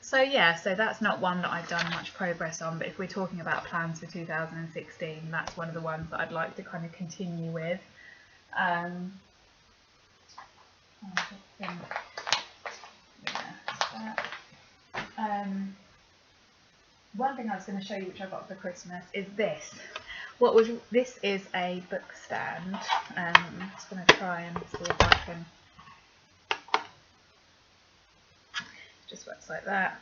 So yeah, so that's not one that I've done much progress on, but if we're talking about plans for 2016, that's one of the ones that I'd like to kind of continue with. I just think, yeah, that. One thing I was going to show you, which I got for Christmas, is this. This is a book stand. I'm just going to try and see if I can. Just works like that.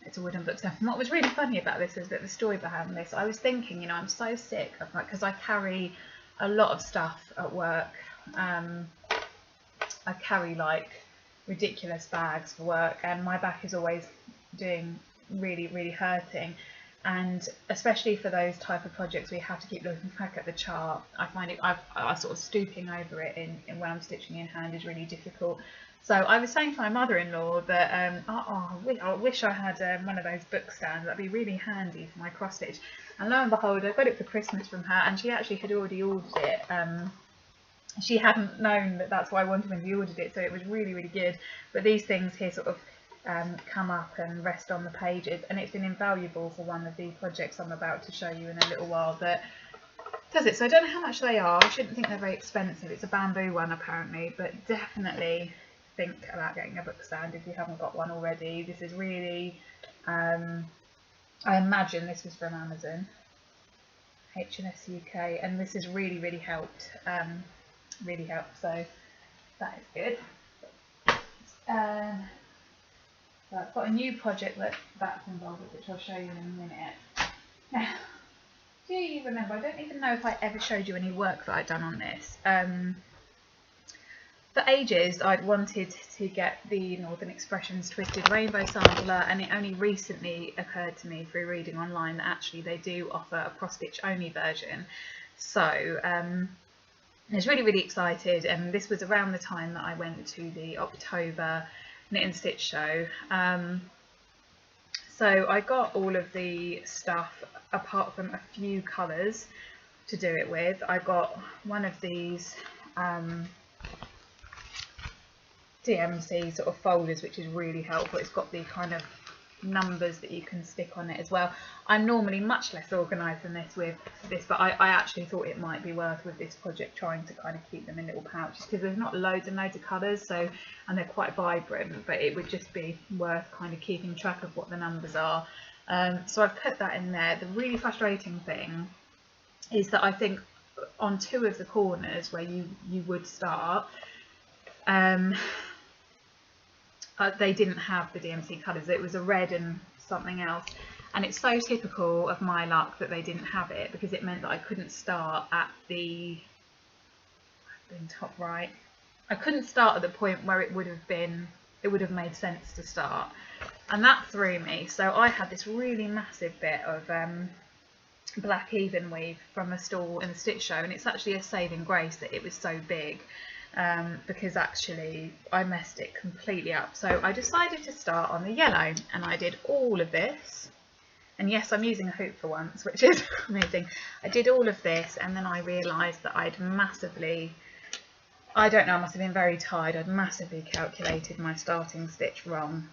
It's a wooden book stand. And what was really funny about this is that the story behind this, I was thinking, you know, I'm so sick of, like, because I carry a lot of stuff at work. I carry like ridiculous bags for work, and my back is always doing really hurting. And especially for those type of projects where you have to keep looking back at the chart, I find it, I sort of stooping over it in when I'm stitching in hand is really difficult. So I was saying to my mother-in-law that I wish I had one of those book stands. That'd be really handy for my cross stitch. And lo and behold, I got it for Christmas from her, and she actually had already ordered it. She hadn't known that that's what I wanted when she ordered it, so it was really good. But these things here sort of come up and rest on the pages, and it's been invaluable for one of the projects I'm about to show you in a little while that does it. So I don't know how much they are. I shouldn't think they're very expensive. It's a bamboo one apparently, but definitely think about getting a book stand if you haven't got one already. This is really, I imagine this was from Amazon, H&S UK, and this has really, really helped. Really helped. So that is good. So I've got a new project that's involved with, which I'll show you in a minute. Now, do you remember? I don't even know if I ever showed you any work that I'd done on this. For ages, I'd wanted to get the Northern Expressions Twisted Rainbow sampler, and it only recently occurred to me through reading online that actually they do offer a cross-stitch only version. So I was really, really excited, and this was around the time that I went to the October Knit and Stitch show. So I got all of the stuff apart from a few colours to do it with. I got one of these DMC sort of folders, which is really helpful. It's got the kind of numbers that you can stick on it as well. I'm normally much less organised than this with this, but I actually thought it might be worth with this project trying to kind of keep them in little pouches, because there's not loads and loads of colours, so, and they're quite vibrant, but it would just be worth kind of keeping track of what the numbers are. So I've put that in there. The really frustrating thing is that I think on two of the corners where you would start, they didn't have the DMC colours. It was a red and something else, and it's so typical of my luck that they didn't have it, because it meant that I couldn't start at the top right. I couldn't start at the point where it would have made sense to start, and that threw me. So I had this really massive bit of black even weave from a stall in the stitch show, and it's actually a saving grace that it was so big. Because actually I messed it completely up. So I decided to start on the yellow, and I did all of this, and yes, I'm using a hoop for once, which is amazing. I did all of this, and then I realised that I'd massively, I don't know, I must have been very tired, I'd massively calculated my starting stitch wrong.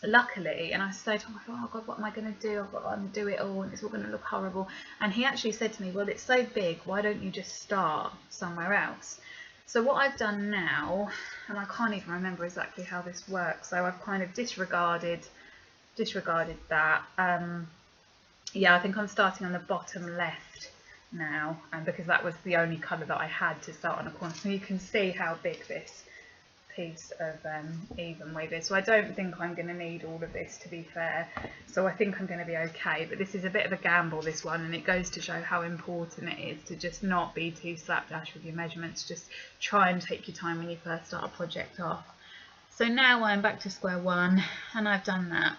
Luckily, and I said, oh God, what am I going to do? I've got to undo it all, and it's all going to look horrible. And he actually said to me, well, it's so big, why don't you just start somewhere else? So what I've done now, and I can't even remember exactly how this works, so I've kind of disregarded that. Yeah, I think I'm starting on the bottom left now, and because that was the only colour that I had to start on a corner. So you can see how big this piece of even weave is. So I don't think I'm going to need all of this, to be fair, so I think I'm going to be okay. But this is a bit of a gamble, this one, and it goes to show how important it is to just not be too slapdash with your measurements. Just try and take your time when you first start a project off. So now I'm back to square one, and I've done that.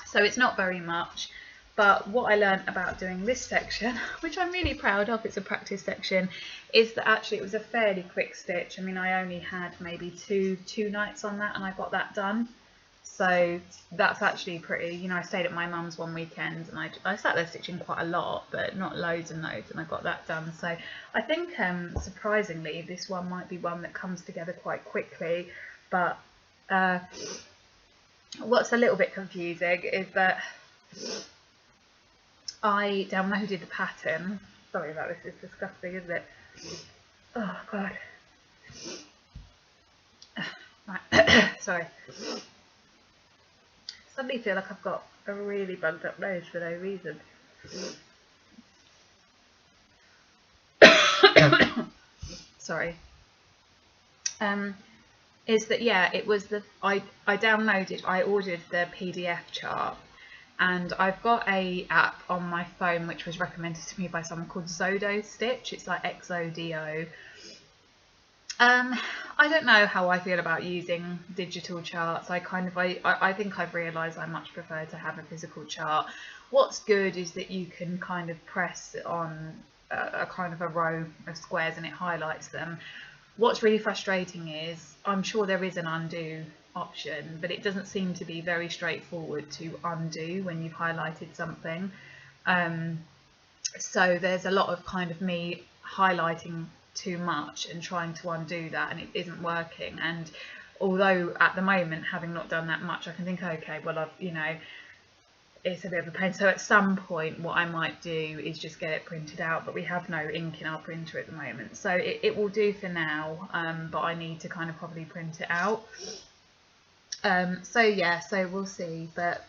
So it's not very much, but what I learned about doing this section, which I'm really proud of, it's a practice section, is that actually it was a fairly quick stitch. I mean, I only had maybe two nights on that, and I got that done. So that's actually pretty, you know, I stayed at my mum's one weekend, and I sat there stitching quite a lot, but not loads and loads, and I got that done. So I think surprisingly this one might be one that comes together quite quickly. But what's a little bit confusing is that I downloaded the pattern. Sorry about this, it's disgusting, isn't it? Oh God. Right. Sorry. Suddenly feel like I've got a really bugged up nose for no reason. Sorry. Is that, yeah, it was the I ordered the PDF chart, and I've got a app on my phone which was recommended to me by someone called Zodo Stitch. It's like XODO. I don't know how I feel about using digital charts. I think I've realised I much prefer to have a physical chart. What's good is that you can kind of press on a kind of a row of squares and it highlights them. What's really frustrating is I'm sure there is an undo option, but it doesn't seem to be very straightforward to undo when you've highlighted something. So there's a lot of kind of me highlighting too much and trying to undo that, and it isn't working. And although at the moment, having not done that much, I can think, okay, well, it's a bit of a pain. So at some point what I might do is just get it printed out, but we have no ink in our printer at the moment, so it will do for now, but I need to kind of probably print it out. So yeah, so we'll see, but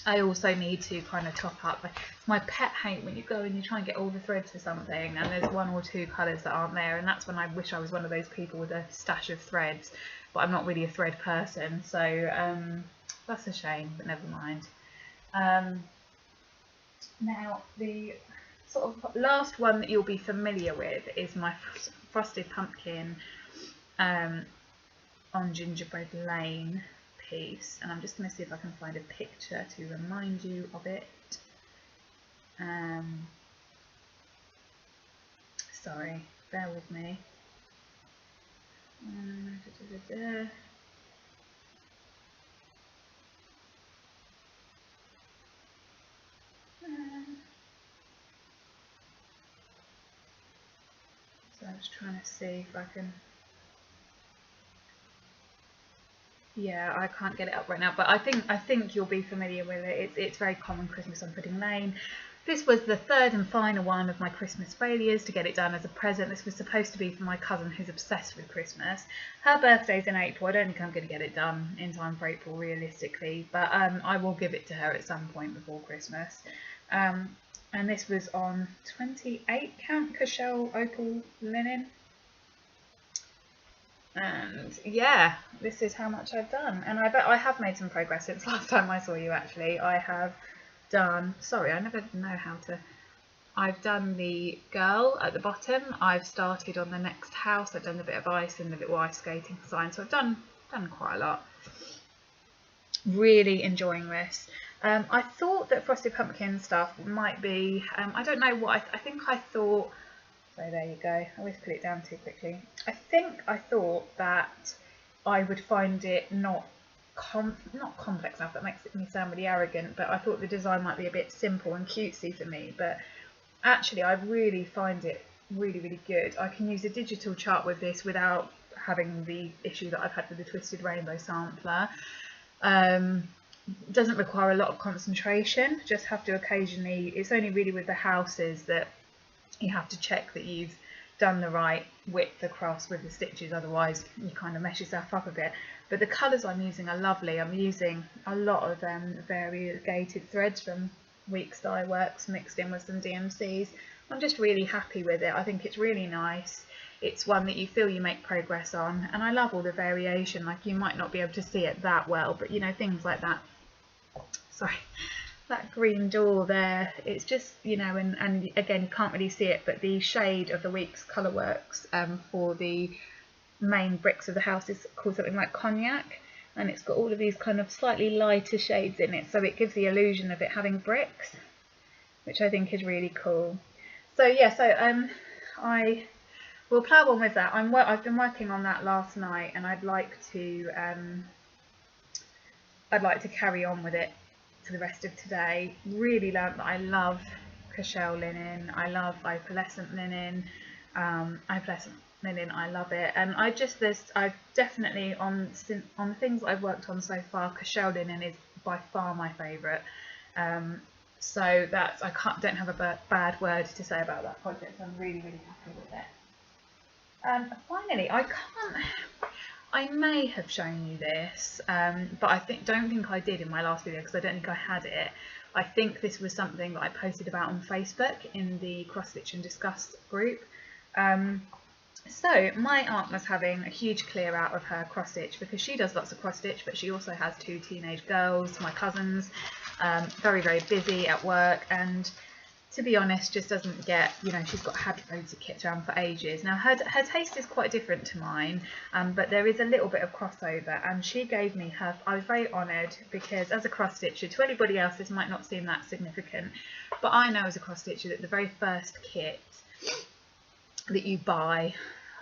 I also need to kind of top up. My pet hate when you go and you try and get all the threads for something and there's one or two colours that aren't there, and that's when I wish I was one of those people with a stash of threads, but I'm not really a thread person, so that's a shame, but never mind. Now the sort of last one that you'll be familiar with is my frosted pumpkin on Gingerbread Lane piece, and I'm just going to see if I can find a picture to remind you of it. Sorry, bear with me. So I'm just trying to see if I can. Yeah, I can't get it up right now, but I think you'll be familiar with it. It's very common Christmas on Pudding Lane. This was the third and final one of my Christmas failures to get it done as a present. This was supposed to be for my cousin who's obsessed with Christmas. Her birthday's in April. I don't think I'm going to get it done in time for April realistically, but I will give it to her at some point before Christmas. And this was on 28 count Cashel Opal linen. And yeah, this is how much I've done, and I bet I have made some progress since last time I saw you. Actually, I have done, sorry, I never know how to, I've done the girl at the bottom, I've started on the next house, I've done a bit of ice and the little ice skating sign, so I've done quite a lot. Really enjoying this. I thought that Frosted Pumpkin stuff might be, I don't know what, I think I thought, so there you go, I always put it down too quickly. I thought that I would find it not complex enough, that makes me sound really arrogant, but I thought the design might be a bit simple and cutesy for me, but actually I really find it really good. I can use a digital chart with this without having the issue that I've had with the Twisted Rainbow sampler. Doesn't require a lot of concentration, just have to occasionally, it's only really with the houses that you have to check that you've done the right width across with the stitches, otherwise you kind of mess yourself up a bit. But the colours I'm using are lovely. I'm using a lot of variegated threads from Weeks Dye Works mixed in with some DMCs. I'm just really happy with it. I think it's really nice. It's one that you feel you make progress on, and I love all the variation. Like, you might not be able to see it that well, but you know, things like that, sorry, that green door there, it's just, you know, and again, you can't really see it, but the shade of the Weeks Colourworks for the main bricks of the house is called something like Cognac, and it's got all of these kind of slightly lighter shades in it, so it gives the illusion of it having bricks, which I think is really cool. So yeah, so I will plough on with that. I've been working on that last night, and I'd like to carry on with it for the rest of today. Really learnt that I love Cashel linen, I love opalescent linen, I love it, and I've definitely on the things I've worked on so far, Cashel linen is by far my favourite. So that's, don't have a bad word to say about that project. I'm really happy with it. Finally, I may have shown you this, but I don't think I did in my last video, because I don't think I had it. I think this was something that I posted about on Facebook in the Cross Stitch and Discuss group. So my aunt was having a huge clear out of her cross stitch, because she does lots of cross stitch, but she also has 2 teenage girls, my cousins, very busy at work, and to be honest, just doesn't get, you know, she's had loads of kits around for ages. Now her taste is quite different to mine, but there is a little bit of crossover, and she gave me her, I was very honoured, because as a cross stitcher, to anybody else this might not seem that significant, but I know as a cross stitcher that the very first kit that you buy,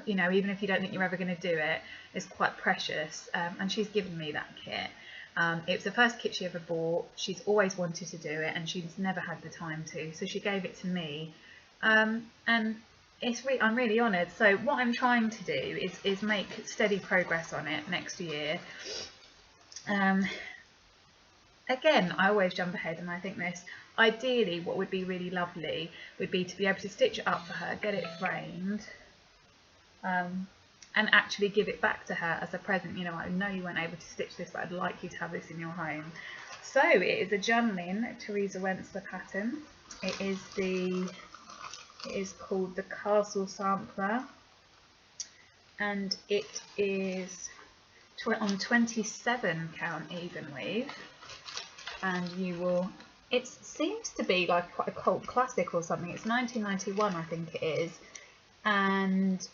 you know, even if you don't think you're ever going to do it, is quite precious, and she's given me that kit. It was the first kit she ever bought. She's always wanted to do it, and she's never had the time to, so she gave it to me, and I'm really honoured. So what I'm trying to do is make steady progress on it next year. Again, I always jump ahead, and I think this, ideally what would be really lovely would be to be able to stitch it up for her, get it framed, and actually give it back to her as a present. You know, I know you weren't able to stitch this, but I'd like you to have this in your home. So it is a journaling Teresa Wentzler pattern. It is called the Castle Sampler, and it is on 27 count even weave. And you will, it seems to be like quite a cult classic or something. It's 1991, I think it is. And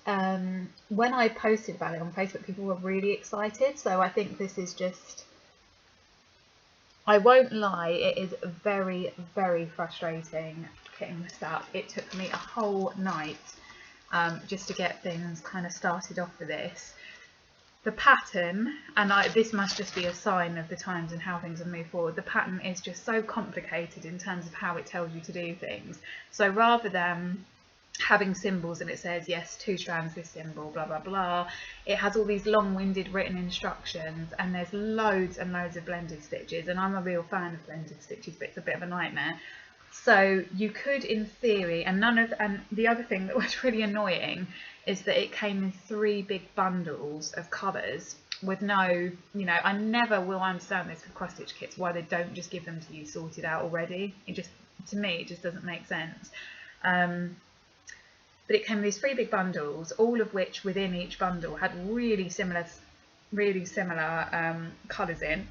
when I posted about it on Facebook, people were really excited. So I think this is just, I won't lie, it is very, very frustrating getting this up. It took me a whole night just to get things kind of started off for this. The pattern, and this must just be a sign of the times and how things have moved forward, the pattern is just so complicated in terms of how it tells you to do things. So rather than having symbols and it says, yes, 2 strands, this symbol, blah, blah, blah, it has all these long-winded written instructions, and there's loads and loads of blended stitches, and I'm a real fan of blended stitches, but it's a bit of a nightmare. So you could, in theory, and the other thing that was really annoying is that it came in 3 big bundles of colours with no, you know, I never will understand this with cross stitch kits, why they don't just give them to you sorted out already. It just, to me, it just doesn't make sense. But it came in these 3 big bundles, all of which within each bundle had really similar colours in.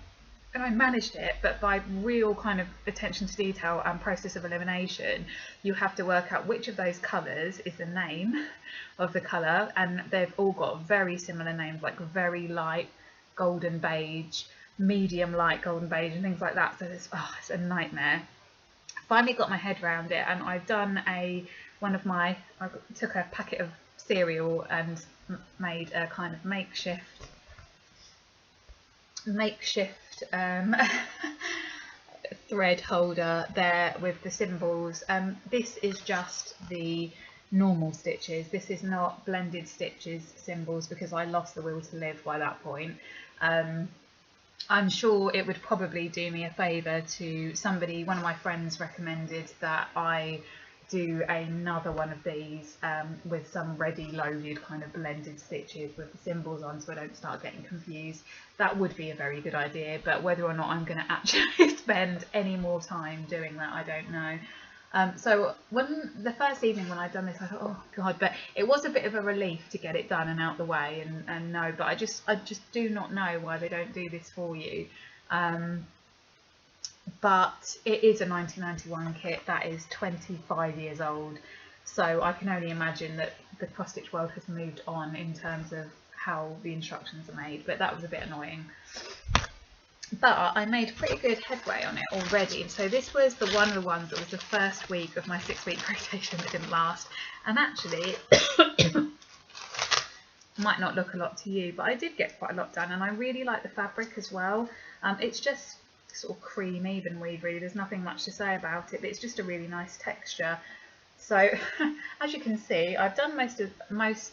And I managed it, but by real kind of attention to detail and process of elimination, you have to work out which of those colours is the name of the colour, and they've all got very similar names, like very light golden beige, medium light golden beige, and things like that. So it's a nightmare. Finally got my head around it, and I've done I took a packet of cereal and made a kind of makeshift thread holder there with the symbols. This is just the normal stitches. This is not blended stitches symbols, because I lost the will to live by that point. I'm sure it would probably do me a favour to one of my friends recommended that I do another one of these with some ready loaded kind of blended stitches with the symbols on, so I don't start getting confused. That would be a very good idea, but whether or not I'm going to actually spend any more time doing that, I don't know. So when the first evening when I'd done this, I thought, oh god, but it was a bit of a relief to get it done and out the way, and no, but I just do not know why they don't do this for you. But it is a 1991 kit that is 25 years old, so I can only imagine that the cross stitch world has moved on in terms of how the instructions are made, but that was a bit annoying. But I made pretty good headway on it already, and so this was one of the ones that was the first week of my 6-week rotation that didn't last, and actually might not look a lot to you, but I did get quite a lot done, and I really like the fabric as well. It's just sort of cream even weave, really. There's nothing much to say about it, but it's just a really nice texture. So as you can see, I've done most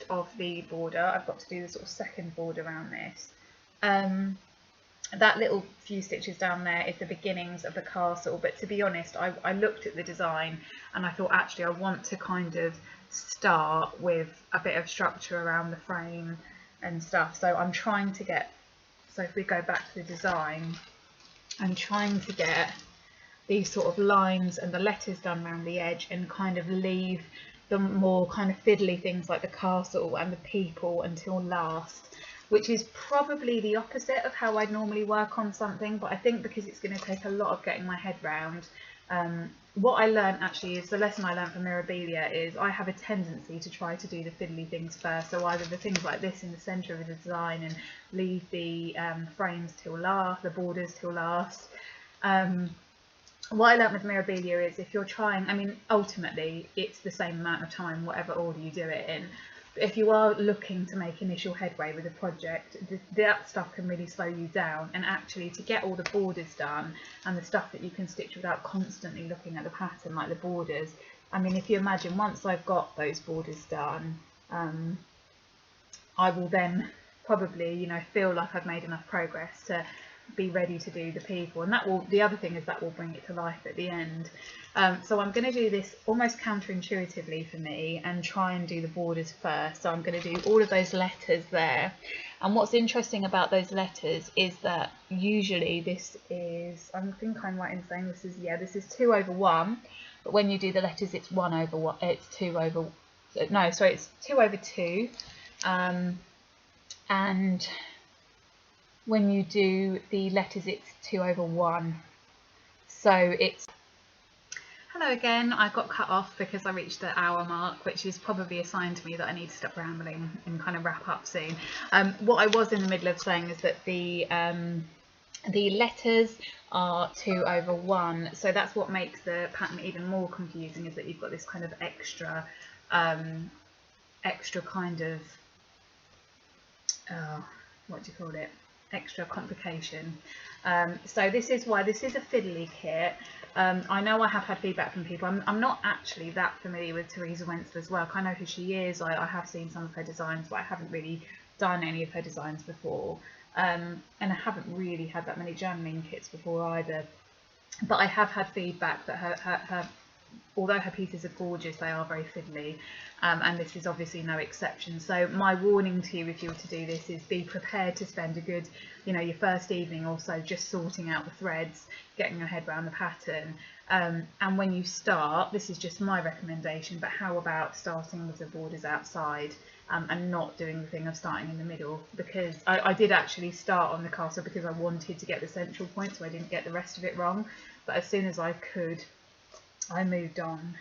of the border. I've got to do the sort of second border around this. That little few stitches down there is the beginnings of the castle, but to be honest, I looked at the design and I thought, actually I want to kind of start with a bit of structure around the frame and stuff. So I'm trying to get, so if we go back to the design, I'm trying to get these sort of lines and the letters done around the edge and kind of leave the more kind of fiddly things like the castle and the people until last, which is probably the opposite of how I'd normally work on something, but I think because it's going to take a lot of getting my head round. What I learned actually is, the lesson I learned from Mirabilia is I have a tendency to try to do the fiddly things first, so either the things like this in the centre of the design and leave the frames till last, the borders till last. What I learnt with Mirabilia is, if you're trying, I mean ultimately it's the same amount of time whatever order you do it in, but if you are looking to make initial headway with a project, that stuff can really slow you down, and actually to get all the borders done and the stuff that you can stitch without constantly looking at the pattern, like the borders, I mean, if you imagine, once I've got those borders done, I will then probably, you know, feel like I've made enough progress to be ready to do the people, and that will, the other thing is that will bring it to life at the end. So I'm going to do this almost counterintuitively for me and try and do the borders first. So I'm going to do all of those letters there, and what's interesting about those letters is that usually this is, I think I'm right in saying this is, yeah, this is 2 over 1, but when you do the letters it's 1 over 1, it's 2 over, no, sorry, it's 2 over 2, and when you do the letters it's 2 over 1. So it's, hello again, I got cut off because I reached the hour mark, which is probably a sign to me that I need to stop rambling and kind of wrap up soon. What I was in the middle of saying is that the letters are 2 over 1, so that's what makes the pattern even more confusing, is that you've got this kind of extra extra kind of what do you call it, extra complication. So this is why this is a fiddly kit. I know I have had feedback from people. I'm not actually that familiar with Teresa Wentzler's work. I know who she is. I have seen some of her designs, but I haven't really done any of her designs before. And I haven't really had that many journaling kits before either. But I have had feedback that her although her pieces are gorgeous, they are very fiddly, and this is obviously no exception. So my warning to you, if you were to do this, is be prepared to spend a good, you know, your first evening or so just sorting out the threads, getting your head around the pattern, and when you start, this is just my recommendation, but how about starting with the borders outside, and not doing the thing of starting in the middle, because I did actually start on the castle because I wanted to get the central point so I didn't get the rest of it wrong, but as soon as I could, I moved on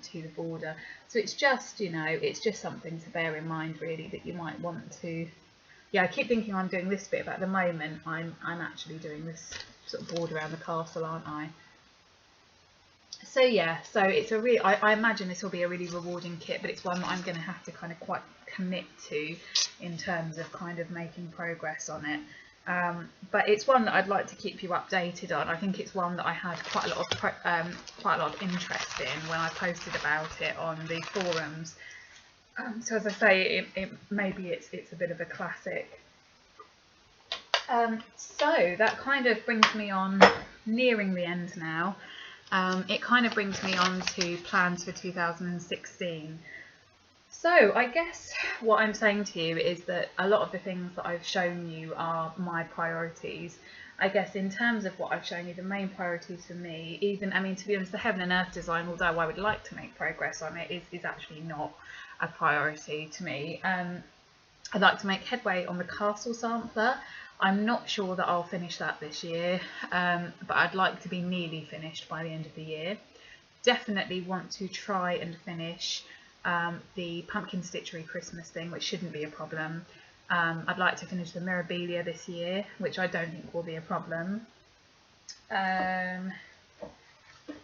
to the border. So it's just, you know, it's just something to bear in mind really, that you might want to, yeah, I keep thinking I'm doing this bit, but at the moment I'm actually doing this sort of border around the castle, aren't I? So yeah, so it's a really, I imagine this will be a really rewarding kit, but it's one that I'm going to have to kind of quite commit to in terms of kind of making progress on it. But it's one that I'd like to keep you updated on. I think it's one that I had quite a lot of interest in when I posted about it on the forums. So as I say, maybe it's a bit of a classic. So that kind of brings me on, nearing the end now. It kind of brings me on to plans for 2016. So I guess what I'm saying to you is that a lot of the things that I've shown you are my priorities. I guess in terms of what I've shown you, the main priorities for me, even, I mean, to be honest, the Heaven and Earth design, although I would like to make progress on it, is actually not a priority to me. I'd like to make headway on the castle sampler. I'm not sure that I'll finish that this year, but I'd like to be nearly finished by the end of the year. Definitely want to try and finish the pumpkin stitchery Christmas thing, which shouldn't be a problem. I'd like to finish the Mirabilia this year, which I don't think will be a problem. And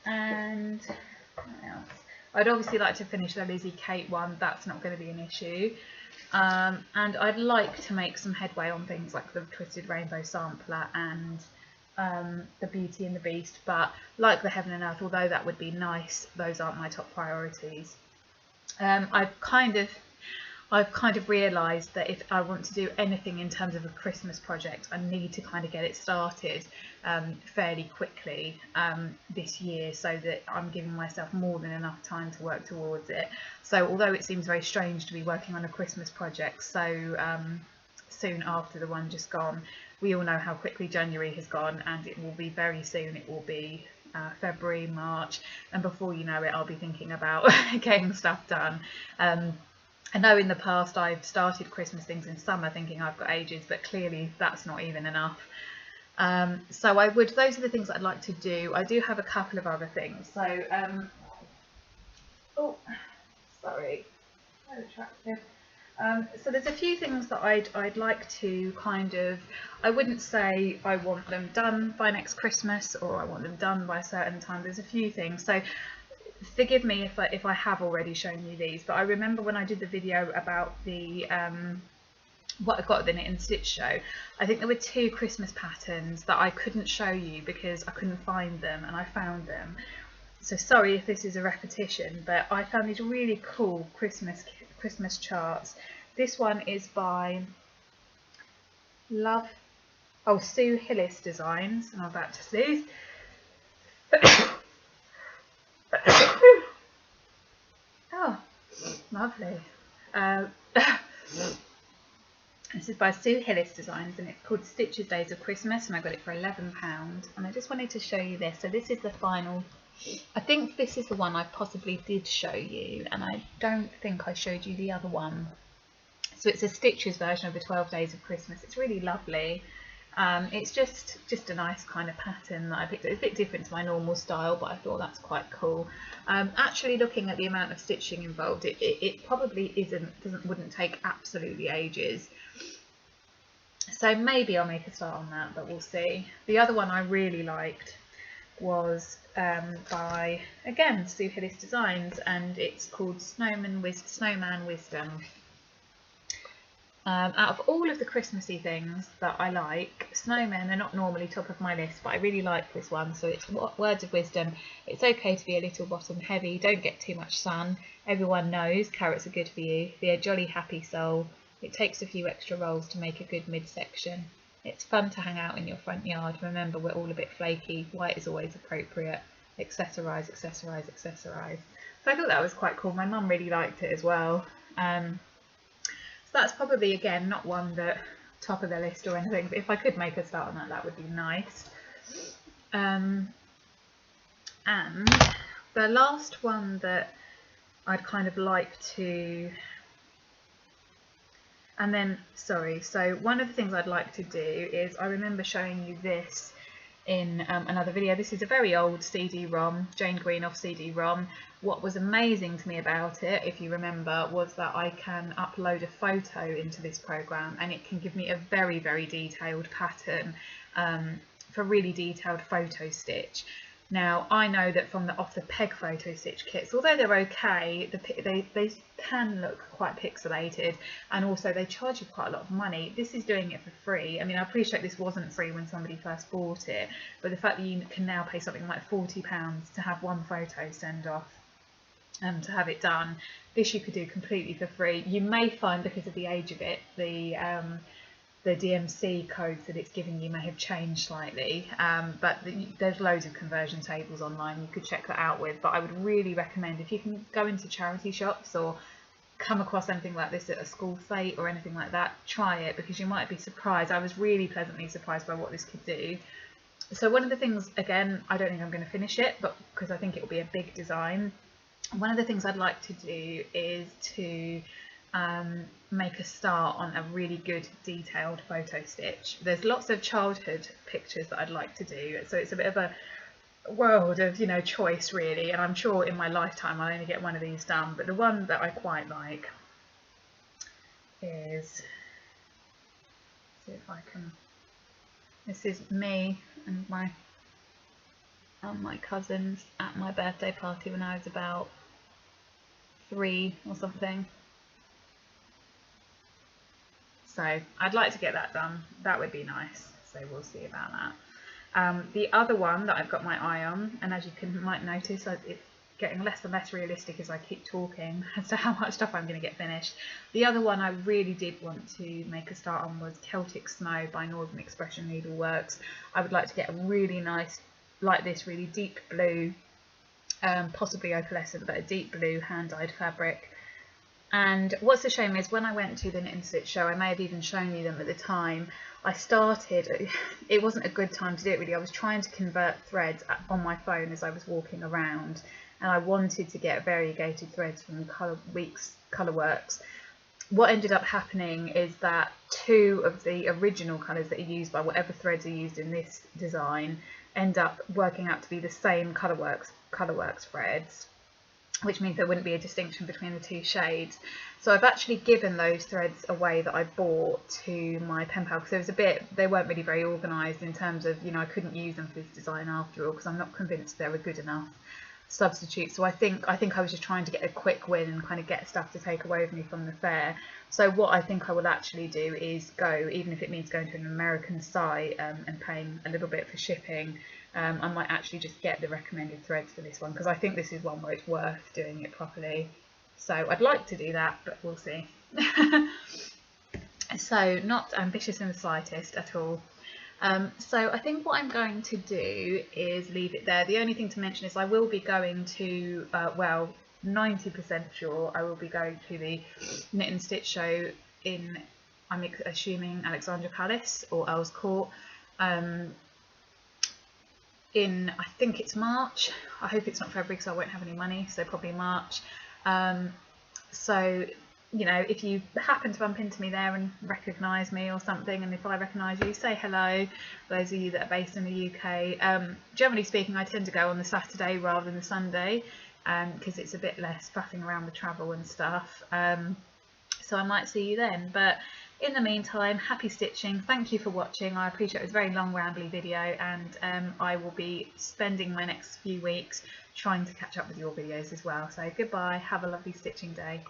what else? I'd obviously like to finish the Lizzie Kate one, that's not going to be an issue. And I'd like to make some headway on things like the Twisted Rainbow sampler and the Beauty and the Beast, but like the Heaven and Earth, although that would be nice, those aren't my top priorities. I've kind of realised that if I want to do anything in terms of a Christmas project, I need to kind of get it started fairly quickly this year, so that I'm giving myself more than enough time to work towards it. So although it seems very strange to be working on a Christmas project so soon after the one just gone, we all know how quickly January has gone, and it will be very soon, it will be February, March, and before you know it, I'll be thinking about getting stuff done. I know in the past I've started Christmas things in summer thinking I've got ages, but clearly that's not even enough. So those are the things I'd like to do. I do have a couple of other things. So, oh, sorry, so attractive. So there's a few things that I'd like to kind of, I wouldn't say I want them done by next Christmas or I want them done by a certain time. There's a few things. So forgive me if I have already shown you these, but I remember when I did the video about the what I got at the Knit and Stitch show, I think there were 2 Christmas patterns that I couldn't show you because I couldn't find them, and I found them. So sorry if this is a repetition, but I found these really cool Christmas charts. This one is by Sue Hillis Designs, and I'm about to sneeze. Oh, lovely. This is by Sue Hillis Designs, and it's called Stitches Days of Christmas, and I got it for £11. And I just wanted to show you this. So this is the final. I think this is the one I possibly did show you, and I don't think I showed you the other one. So it's a Stitches version of the 12 Days of Christmas. It's really lovely. It's just a nice kind of pattern that I picked up. It's a bit different to my normal style, but I thought that's quite cool. Actually, looking at the amount of stitching involved, it probably wouldn't take absolutely ages. So maybe I'll make a start on that, but we'll see. The other one I really liked was by, again, Sue Hillis Designs, and it's called Snowman Wisdom. Out of all of the Christmassy things that I like, snowmen are not normally top of my list, but I really like this one. So it's words of wisdom. It's okay to be a little bottom heavy. Don't get too much sun. Everyone knows carrots are good for you. Be a jolly happy soul. It takes a few extra rolls to make a good midsection. It's fun to hang out in your front yard. Remember, we're all a bit flaky. White is always appropriate. Accessorise, accessorise, accessorise. So I thought that was quite cool. My mum really liked it as well. So that's probably, again, not one that top of the list or anything, but if I could make a start on that, that would be nice. And the last one that I'd kind of like to, and then, sorry, so one of the things I'd like to do is, I remember showing you this in another video. This is a very old CD-ROM, Jane Greenough CD-ROM. What was amazing to me about it, if you remember, was that I can upload a photo into this program, and it can give me a very, very detailed pattern for really detailed photo stitch. Now, I know that from the off the peg photo stitch kits, although they're okay, they can look quite pixelated, and also they charge you quite a lot of money. This is doing it for free. I mean, I appreciate this wasn't free when somebody first bought it, but the fact that you can now pay something like £40 to have one photo send off, to have it done, this you could do completely for free. You may find, because of the age of it, the DMC codes that it's giving you may have changed slightly, but there's loads of conversion tables online you could check that out with. But I would really recommend, if you can go into charity shops or come across anything like this at a school fete or anything like that, try it, because you might be surprised. I was really pleasantly surprised by what this could do. So one of the things, again, I don't think I'm going to finish it, but because I think it will be a big design, one of the things I'd like to do is to make a start on a really good detailed photo stitch. There's lots of childhood pictures that I'd like to do, so it's a bit of a world of, you know, choice really, and I'm sure in my lifetime I'll only get one of these done, but the one that I quite like is, see if I can, this is me and my cousins at my birthday party when I was about 3 or something. So I'd like to get that done. That would be nice. So we'll see about that. The other one that I've got my eye on, and as you might notice, it's getting less and less realistic as I keep talking as to how much stuff I'm going to get finished. The other one I really did want to make a start on was Celtic Snow by Northern Expression Needleworks. I would like to get a really nice, like this, really deep blue, possibly opalescent, but a deep blue hand-dyed fabric. And what's a shame is when I went to the Knit and Stitch show, I may have even shown you them at the time, I started, it wasn't a good time to do it really. I was trying to convert threads on my phone as I was walking around, and I wanted to get variegated threads from Colourworks. What ended up happening is that 2 of the original colours that are used by whatever threads are used in this design end up working out to be the same Colourworks threads, which means there wouldn't be a distinction between the 2 shades. So I've actually given those threads away that I bought to my pen pal, because they weren't really very organised in terms of, you know, I couldn't use them for this design after all, because I'm not convinced they were good enough substitute. So I think I was just trying to get a quick win and kind of get stuff to take away with me from the fair. So what I think I will actually do is go, even if it means going to an American site and paying a little bit for shipping, I might actually just get the recommended threads for this one, because I think this is one where it's worth doing it properly. So I'd like to do that, but we'll see. So not ambitious in the slightest at all. So I think what I'm going to do is leave it there. The only thing to mention is I will be going to, well, 90% sure I will be going to the Knit and Stitch show in, I'm assuming, Alexandra Palace or Earl's Court, in, I think it's March. I hope it's not February because I won't have any money, so probably March. So, you know, if you happen to bump into me there and recognise me or something, and if I recognise you, say hello. Those of you that are based in the UK. Generally speaking, I tend to go on the Saturday rather than the Sunday, because it's a bit less faffing around with travel and stuff. So I might see you then. But in the meantime, happy stitching. Thank you for watching. I appreciate it. It was a very long, rambly video, and I will be spending my next few weeks trying to catch up with your videos as well. So goodbye. Have a lovely stitching day.